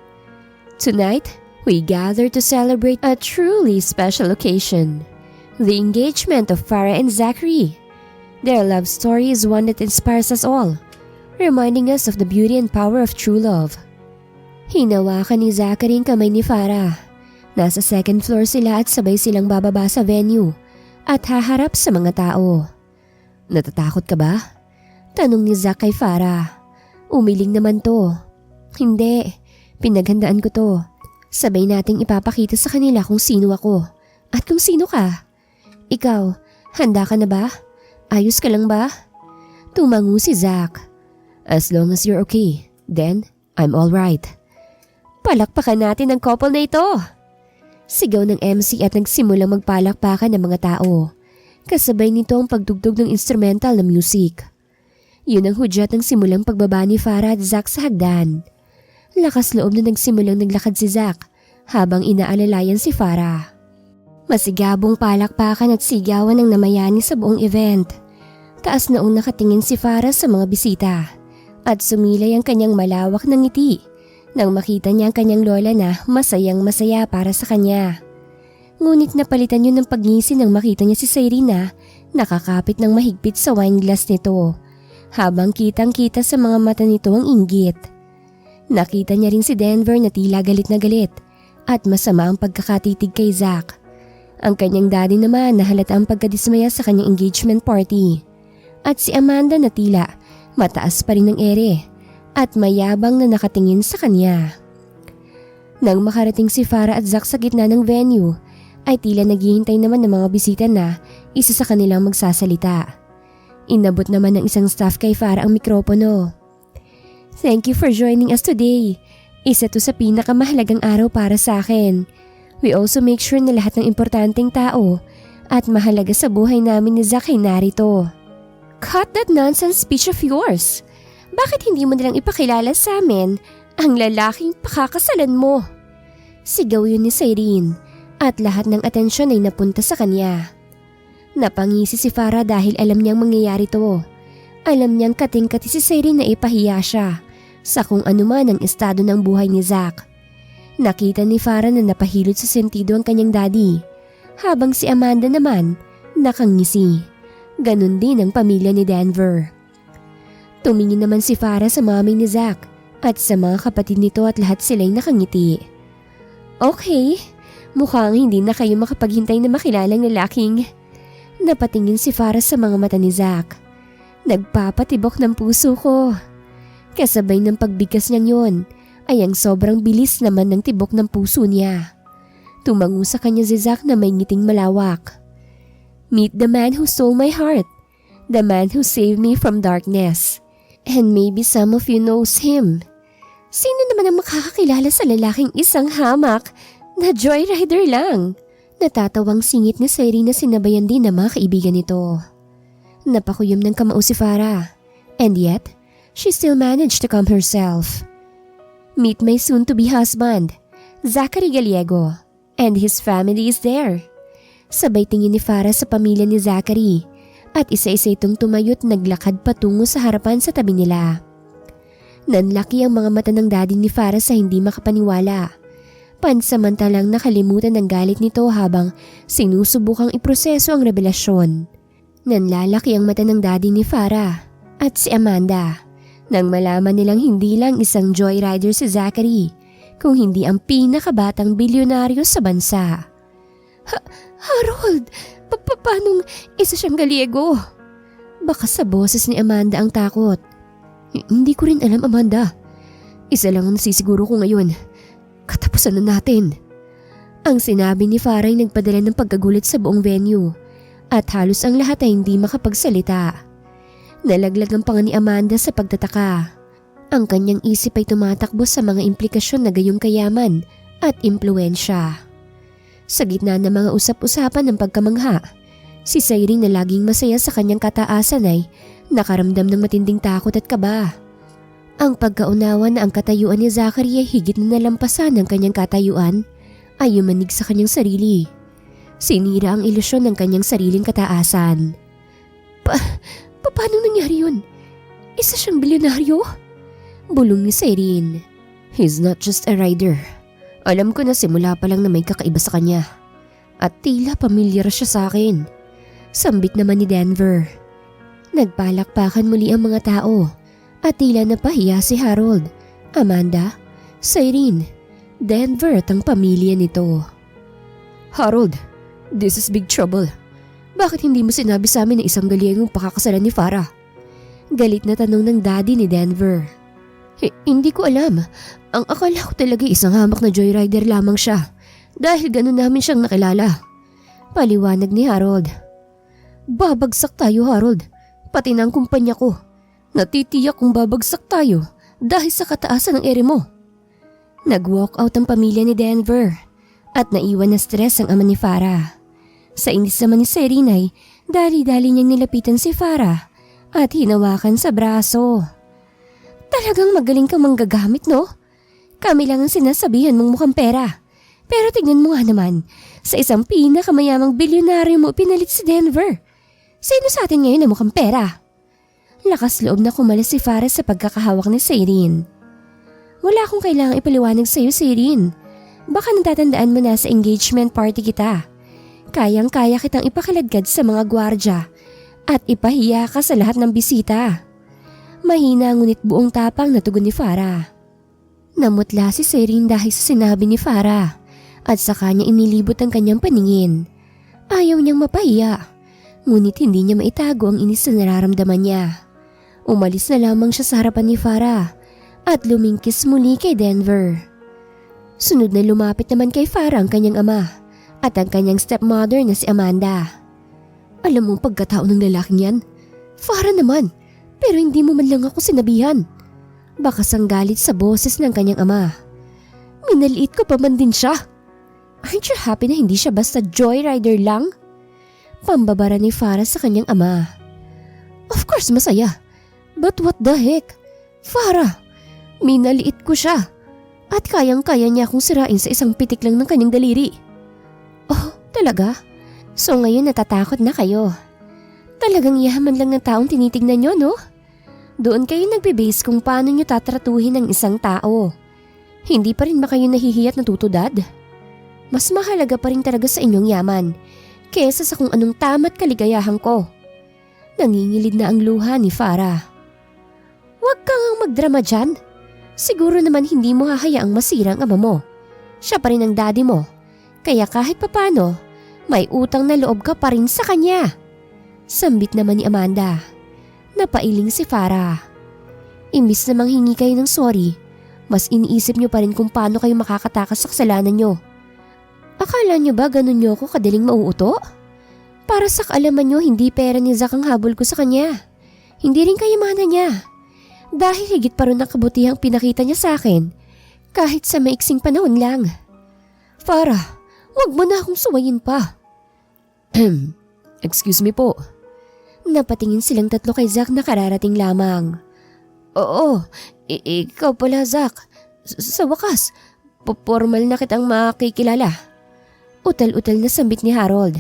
Tonight, we gather to celebrate a truly special occasion. The engagement of Farah and Zachary. Their love story is one that inspires us all, reminding us of the beauty and power of true love. Hinawakan ni Zachary ang kamay ni Farah. Nasa second floor sila at sabay silang bababa sa venue at haharap sa mga tao. Natatakot ka ba? Tanong ni Zach kay Farah. Umiling naman to. Hindi, pinaghandaan ko to. Sabay nating ipapakita sa kanila kung sino ako at kung sino ka. Ikaw, handa ka na ba? Ayos ka lang ba? Tumango si Zach. As long as you're okay, then I'm alright. Palakpakan natin ang couple na ito. Sigaw ng MC at nagsimulang magpalakpakan ng mga tao. Kasabay nito ang pagdugtog ng instrumental na music. Yun ang hudyat ng simulang pagbaba ni Farah at Zach sa hagdan. Lakas loob na nagsimulang naglakad si Zach habang inaalalayan si Farah. Masigabong palakpakan at sigawan ang namayani sa buong event. Taas na nakatingin si Farah sa mga bisita at sumilay ang kanyang malawak na ngiti nang makita niya ang kanyang lola na masayang masaya para sa kanya. Ngunit napalitan yun ng pagngisi nang makita niya si Cyrene na nakakapit ng mahigpit sa wine glass nito habang kitang-kita sa mga mata nito ang inggit. Nakita niya rin si Denver na tila galit na galit at masama ang pagkakatitig kay Zach. Ang kanyang daddy naman nahalata ang pagkadismaya sa kanyang engagement party. At si Amanda na tila mataas pa rin ng ere at mayabang na nakatingin sa kanya. Nang makarating si Farah at Zach sa gitna ng venue, ay tila naghihintay naman ng mga bisita na isa sa kanilang magsasalita. Inabot naman ng isang staff kay Farah ang mikropono. "Thank you for joining us today. Isa to sa pinakamahalagang araw para sa akin. We also make sure na lahat ng importanteng tao at mahalaga sa buhay namin ni Zach ay narito." "Cut that nonsense speech of yours. Bakit hindi mo nilang ipakilala sa amin ang lalaking pakakasalan mo?" Sigaw yun ni Cyrene at lahat ng atensyon ay napunta sa kanya. Napangisi si Farah dahil alam niyang mangyayari to. Alam niyang kating-kati si Cyrene na ipahiya siya sa kung anuman ang estado ng buhay ni Zach. Nakita ni Farah na napahilot sa sentido ang kanyang daddy, habang si Amanda naman nakangisi. Ganon din ang pamilya ni Denver. Tumingin naman si Farah sa mami ni Zach at sa mga kapatid nito at lahat sila'y nakangiti. "Okay, mukhang hindi na kayo makapaghintay na makilalang lalaking." Napatingin si Farah sa mga mata ni Zach. "Nagpapatibok ng puso ko." Kasabay ng pagbigkas niyang yon ay ang sobrang bilis naman ng tibok ng puso niya. Tumango sa kanya si Zach na may ngiting malawak. "Meet the man who stole my heart. The man who saved me from darkness. And maybe some of you knows him." Sino naman ang makakakilala sa lalaking isang hamak na joyrider lang? Natatawang singit ni Cyrene na sinabayan din ng mga kaibigan nito. Napakuyom ng kamao si Farah. And yet, she still managed to calm herself. "Meet my soon-to-be husband, Zachary Gallego, and his family is there." Sabay tingin ni Farah sa pamilya ni Zachary at isa-isa itong tumayo't naglakad patungo sa harapan sa tabi nila. Nanlaki ang mga mata ng daddy ni Farah sa hindi makapaniwala. Pansamantalang nakalimutan ng galit nito habang sinusubukang iproseso ang revelasyon. Nanlalaki ang mata ng daddy ni Farah at si Amanda nang malaman nilang hindi lang isang joyrider si Zachary, kung hindi ang pinakabatang bilyonaryo sa bansa. Harold, paanong isa siyang Gallego?" Baka sa boses ni Amanda ang takot. "Hindi ko rin alam, Amanda. Isa lang ang nasisiguro ko ngayon. Katapusan na natin." Ang sinabi ni Farah ay nagpadala ng pagkagulat sa buong venue at halos ang lahat ay hindi makapagsalita. Nalaglag ang panga ni Amanda sa pagtataka. Ang kanyang isip ay tumatakbo sa mga implikasyon na gayong kayaman at impluensya. Sa gitna ng mga usap-usapan ng pagkamangha, si Cyrene na laging masaya sa kanyang kataasan ay nakaramdam ng matinding takot at kaba. Ang pagkaunawa na ang katayuan ni Zachary ay higit na nalampasan ng kanyang katayuan ay yumanig sa kanyang sarili. Sinira ang ilusyon ng kanyang sariling kataasan. Paano nangyari yun? Isa siyang bilyonaryo? Bulong ni Cyrene. "He's not just a rider. Alam ko na simula pa lang na may kakaiba sa kanya. At tila pamilyar siya sa akin." Sambit naman ni Denver. Nagpalakpakan muli ang mga tao at tila napahiya si Harold, Amanda, Cyrene, Denver at ang pamilya nito. "Harold, this is big trouble. Bakit hindi mo sinabi sa amin na isang Gallegong pakakasalan ni Farah?" Galit na tanong ng daddy ni Denver. Hindi ko alam. Ang akala ko talaga isang hamak na joyrider lamang siya dahil ganun namin siyang nakilala." Paliwanag ni Harold. "Babagsak tayo, Harold. Pati na ang kumpanya ko. Natitiyak kung babagsak tayo dahil sa kataasan ng ere mo." Nag-walk out ang pamilya ni Denver at naiwan na stress ang ama ni Farah. Sa inis naman ni Cyrene ay dali-dali niyang nilapitan si Farah at hinawakan sa braso. "Talagang magaling kang manggagamit, no? Kami lang ang sinasabihan mong mukhang pera. Pero tignan mo nga naman, sa isang pinakamayamang bilyonaryo mo pinalit si Denver. Sino sa atin ngayon na mukhang pera? Lakas loob na kumalas si Farah sa pagkakahawak ni Sayreen. Wala akong kailangang ipaliwanag sa'yo, Sayreen. Baka natatandaan mo na sa engagement party kita. Kayang-kaya kitang ipakiladkad sa mga gwardya at ipahiya ka sa lahat ng bisita. Mahina ngunit buong tapang na tugon ni Farah. Namutla si Sayreen dahil sa sinabi ni Farah at sa kanya inilibot ang kanyang paningin. Ayaw niyang mapahiya, ngunit hindi niya maitago ang inis na nararamdaman niya. Umalis na lamang siya sa harapan ni Farah at lumingkis muli kay Denver. Sunod na lumapit naman kay Farah ang kanyang ama at ang kanyang stepmother na si Amanda. Alam mo pagkatao ng lalaking yan? Farah naman, pero hindi mo man lang ako sinabihan. Bakas ang galit sa boses ng kanyang ama. Minaliit ko pa man din siya. Aren't you happy na hindi siya basta joyrider lang? Pambabara ni Farah sa kanyang ama. Of course masaya. But what the heck? Farah, minaliit ko siya. At kayang-kaya niya akong sirain sa isang pitik lang ng kanyang daliri. Oh, talaga? So ngayon natatakot na kayo. Talagang yaman lang ng taong tinitignan nyo, no? Doon kayo nagbe-base kung paano nyo tatratuhin ng isang tao. Hindi pa rin ba kayo nahihiyat na tutudad? Mas mahalaga pa rin talaga sa inyong yaman kesa sa kung anong tama't kaligayahan ko. Nangingilid na ang luha ni Farah. Huwag kang magdrama dyan. Siguro naman hindi mo hahayaang masira ang ama mo. Siya pa rin ang daddy mo. Kaya kahit papano, may utang na loob ka pa rin sa kanya. Sambit naman ni Amanda. Napailing si Farah. Imbis na manghingi kayo ng sorry, mas iniisip nyo pa rin kung paano kayo makakatakas sa kasalanan nyo. Akala nyo ba ganun nyo ako kadaling mauuto? Para sa kaalaman nyo, hindi pera ni Zack ang habol ko sa kanya. Hindi rin kayamanan niya. Dahil higit pa rin ang kabutihang pinakita niya sa akin, kahit sa maiksing panahon lang. Farah, wag mo na akong suwayin pa. Excuse me po. Napatingin silang tatlo kay Zack na kararating lamang. Oo, ikaw pala Zack. Sa wakas, formal na kitang makikilala. Utal-utal na sambit ni Harold.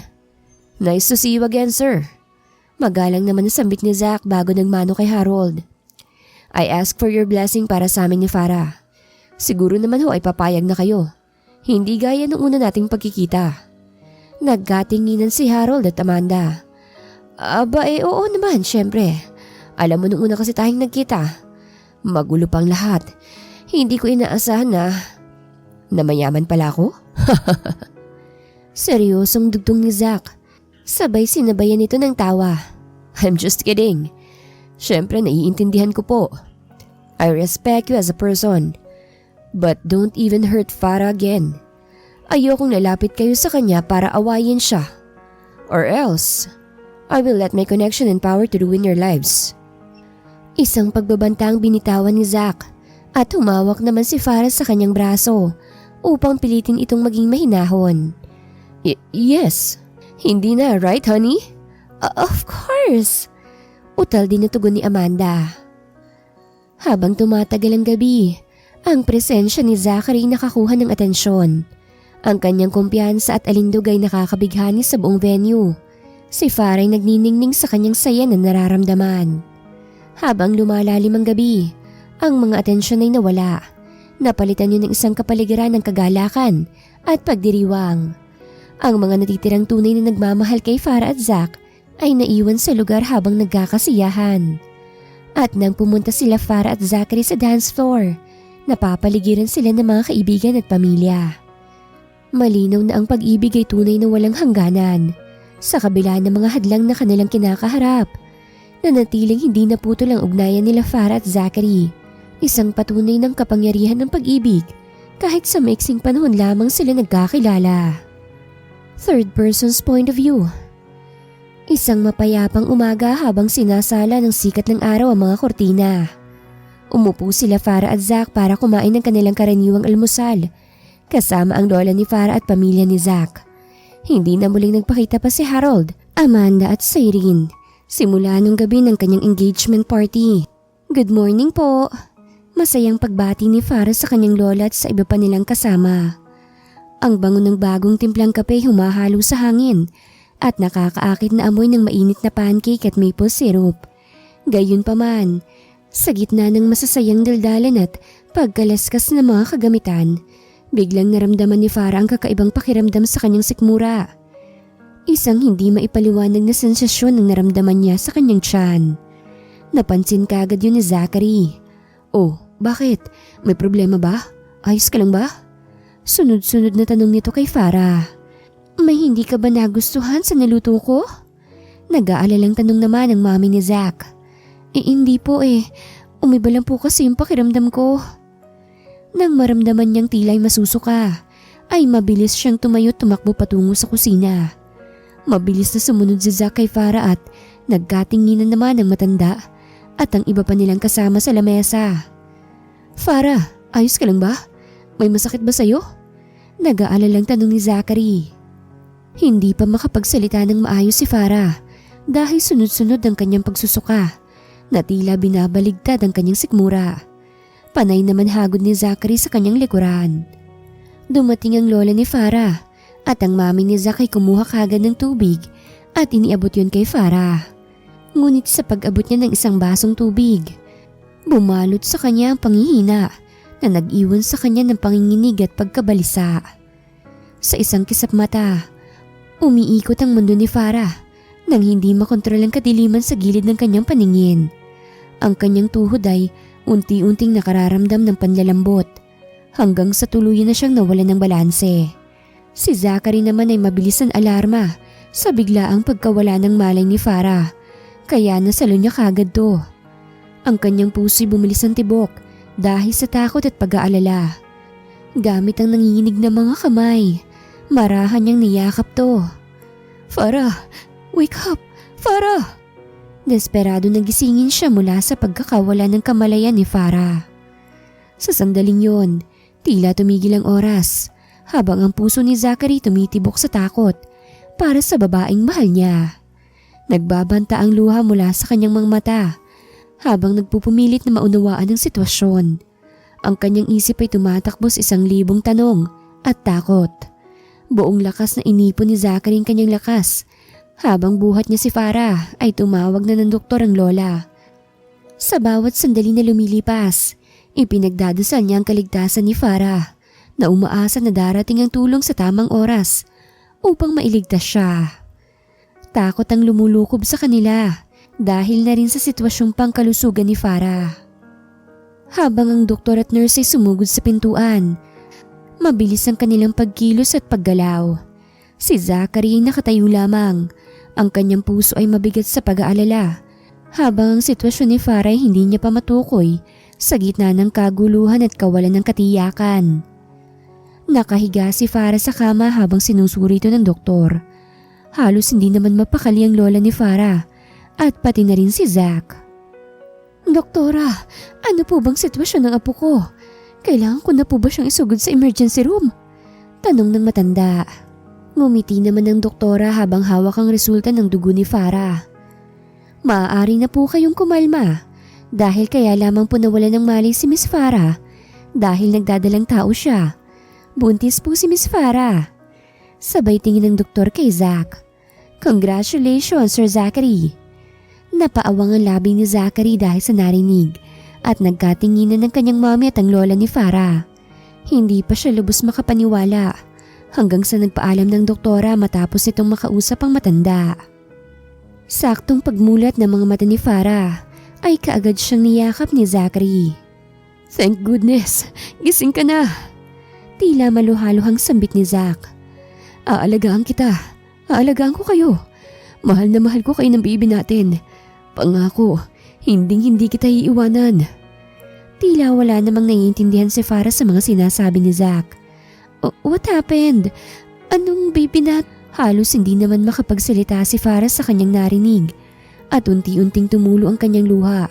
Nice to see you again, sir. Magalang naman na sambit ni Zack bago nagmano kay Harold. I ask for your blessing para sa amin ni Farah. Siguro naman ho ay papayag na kayo. Hindi gaya nung una nating pagkikita. Nagkatinginan si Harold at Amanda. Aba oo naman, syempre. Alam mo nung una kasi tayong nagkita. Magulo pang lahat. Hindi ko inaasahan na mayaman pala ako. Seryosong dugtong ni Zack. Sabay sinabayan ito ng tawa. I'm just kidding. Syempre naiintindihan ko po. I respect you as a person. But don't even hurt Farah again. Ayokong lalapit kayo sa kanya para awayin siya. Or else, I will let my connection and power to ruin your lives. Isang pagbabantang binitawan ni Zack at humawak naman si Farah sa kanyang braso upang pilitin itong maging mahinahon. Yes. Hindi na, right honey? Of course. Utal din na tugon ni Amanda. Habang tumatagal ang gabi, ang presensya ni Zachary nakakuha ng atensyon. Ang kanyang kumpiyansa at alindog ay nakakabighani sa buong venue. Si Farah ay nagniningning sa kanyang saya na nararamdaman. Habang lumalalim ang gabi, ang mga atensyon ay nawala. Napalitan yun ng isang kapaligiran ng kagalakan at pagdiriwang. Ang mga natitirang tunay na nagmamahal kay Farah at Zack ay naiwan sa lugar habang nagkakasiyahan. At nang pumunta sila Farah at Zachary sa dance floor, napapaligiran sila ng mga kaibigan at pamilya. Malinaw na ang pag-ibig ay tunay na walang hangganan. Sa kabila ng mga hadlang na kanilang kinakaharap, nanatiling hindi naputol ang ugnayan nila Farah at Zachary. Isang patunay ng kapangyarihan ng pag-ibig kahit sa maiksing panahon lamang sila nagkakilala. Third person's point of view. Isang mapayapang umaga habang sinasala ng sikat ng araw ang mga kortina. Umupo sila Farah at Zack para kumain ng kanilang karaniwang almusal, kasama ang lola ni Farah at pamilya ni Zack. Hindi na muling nagpakita pa si Harold, Amanda at Sayreen simula nung gabi ng kanyang engagement party. Good morning po. Masayang pagbati ni Farah sa kanyang lola at sa iba pa nilang kasama. Ang bango ng bagong timplang kape humahalo sa hangin at nakakaakit na amoy ng mainit na pancake at maple syrup. Gayunpaman, sa gitna ng masasayang daldalan at pagkalaskas ng mga kagamitan, biglang naramdaman ni Farah ang kakaibang pakiramdam sa kanyang sikmura. Isang hindi maipaliwanag na sensasyon ang naramdaman niya sa kanyang tiyan. Napansin kaagad yun ni Zachary. "Oh, bakit? May problema ba? Ayos ka lang ba?" Sunod-sunod na tanong nito kay Farah. "May hindi ka ba nagustuhan sa naluto ko?" Nag-aalalang tanong naman ang mami ni Zach. Hindi po eh. Umiba lang po kasi yung pakiramdam ko." Nang maramdaman niyang tila'y masusuka, ay mabilis siyang tumayo at tumakbo patungo sa kusina. Mabilis na sumunod si Zach kay Farah at nagkatinginan naman ang matanda at ang iba pa nilang kasama sa lamesa. "Farah, ayos ka lang ba? May masakit ba sa'yo?" Nag-aalalang tanong ni Zachary. Hindi pa makapagsalita ng maayos si Farah dahil sunod-sunod ang kanyang pagsusuka na tila binabaligtad ang kanyang sikmura. Panay naman hagod ni Zachary sa kanyang likuran. Dumating ang lola ni Farah at ang mami ni Zach ay kumuha kagad ng tubig at iniabot yun kay Farah. Ngunit sa pag-abot niya ng isang basong tubig, bumalot sa kanya ang panghihina na nag-iwan sa kanya ng panginginig at pagkabalisa. Sa isang kisap mata, umiikot ang mundo ni Farah nang hindi makontrol ang kadiliman sa gilid ng kanyang paningin. Ang kanyang tuhod ay unti-unting nakararamdam ng panlalambot hanggang sa tuluyan na siyang nawalan ng balanse. Si Zachary naman ay mabilis ang alarma sa biglaang pagkawala ng malay ni Farah, kaya nasalo niya kagad to. Ang kanyang puso'y bumilis ang tibok dahil sa takot at pag-aalala. Gamit ang nanginginig na mga kamay, marahan niyang niyakap to. "Farah, wake up! Farah!" Desperado nagisingin siya mula sa pagkakawala ng kamalayan ni Farah. Sa sandaling yon, tila tumigil ang oras habang ang puso ni Zachary tumitibok sa takot para sa babaeng mahal niya. Nagbabanta ang luha mula sa kanyang mga mata habang nagpupumilit na maunawaan ang sitwasyon. Ang kanyang isip ay tumatakbo sa 1,000 tanong at takot. Buong lakas na inipon ni Zachary ang kanyang lakas. Habang buhat niya si Farah ay tumawag na ng doktor ang lola. Sa bawat sandali na lumilipas, ipinagdadasal niya ang kaligtasan ni Farah na umaasa na darating ang tulong sa tamang oras upang mailigtas siya. Takot ang lumulukob sa kanila dahil na rin sa sitwasyong pangkalusugan ni Farah. Habang ang doktor at nurse ay sumugod sa pintuan, mabilis ang kanilang pagkilos at paggalaw. Si Zachary ay nakatayo lamang. Ang kanyang puso ay mabigat sa pag-aalala habang ang sitwasyon ni Farah ay hindi niya pa matukoy sa gitna ng kaguluhan at kawalan ng katiyakan. Nakahiga si Farah sa kama habang sinusuri ito ng doktor. Halos hindi naman mapakali ang lola ni Farah at pati na rin si Zach. "Doktora, ano po bang sitwasyon ng apo ko? Kailangan ko na po ba siyang isugod sa emergency room?" Tanong ng matanda. Ngumiti naman ng doktora habang hawak ang resulta ng dugo ni Farah. "Maaari na po kayong kumalma dahil kaya lamang po nawala ng malay si Miss Farah dahil nagdadalang tao siya. Buntis po si Miss Farah." Sabay tingin ng doktor kay Zach. "Congratulations, Sir Zachary." Napaawang ang labi ni Zachary dahil sa narinig at nagkatinginan ng kanyang mami at ang lola ni Farah. Hindi pa siya lubos makapaniwala hanggang sa nagpaalam ng doktora matapos itong makausap ang matanda. Saktong pagmulat ng mga mata ni Farah ay kaagad siyang niyakap ni Zachary. "Thank goodness, gising ka na." Tila maluhaluhang sambit ni Zach. "Aalagaan kita. Aalagaan ko kayo. Mahal na mahal ko kayo ng baby natin. Pangako, hindi kita iiwanan." Tila wala namang naiintindihan si Farah sa mga sinasabi ni Zach. "What happened? Anong baby na?" Halos hindi naman makapagsalita si Farah sa kanyang narinig at unti-unting tumulo ang kanyang luha.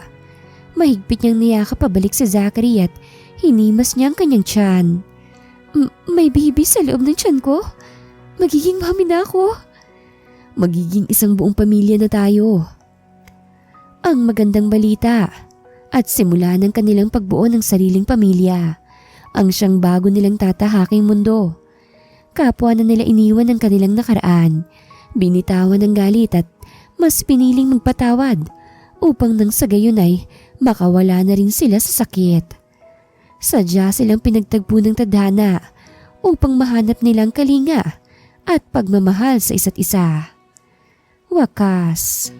Mahigpit niyang niyakap pabalik si Zachary at hinimas niya ang kanyang tiyan. May baby sa loob ng tiyan ko? Magiging mami na ako? Magiging isang buong pamilya na tayo." Ang magandang balita at simula ng kanilang pagbuo ng sariling pamilya ang siyang bago nilang tatahaking mundo. Kapwa na nila iniwan ng kanilang nakaraan, binitawan ng galit at mas piniling magpatawad upang nang sa gayon ay makawala na rin sila sa sakit. Sadya silang pinagtagpo ng tadhana upang mahanap nilang kalinga at pagmamahal sa isa't isa. Wakas.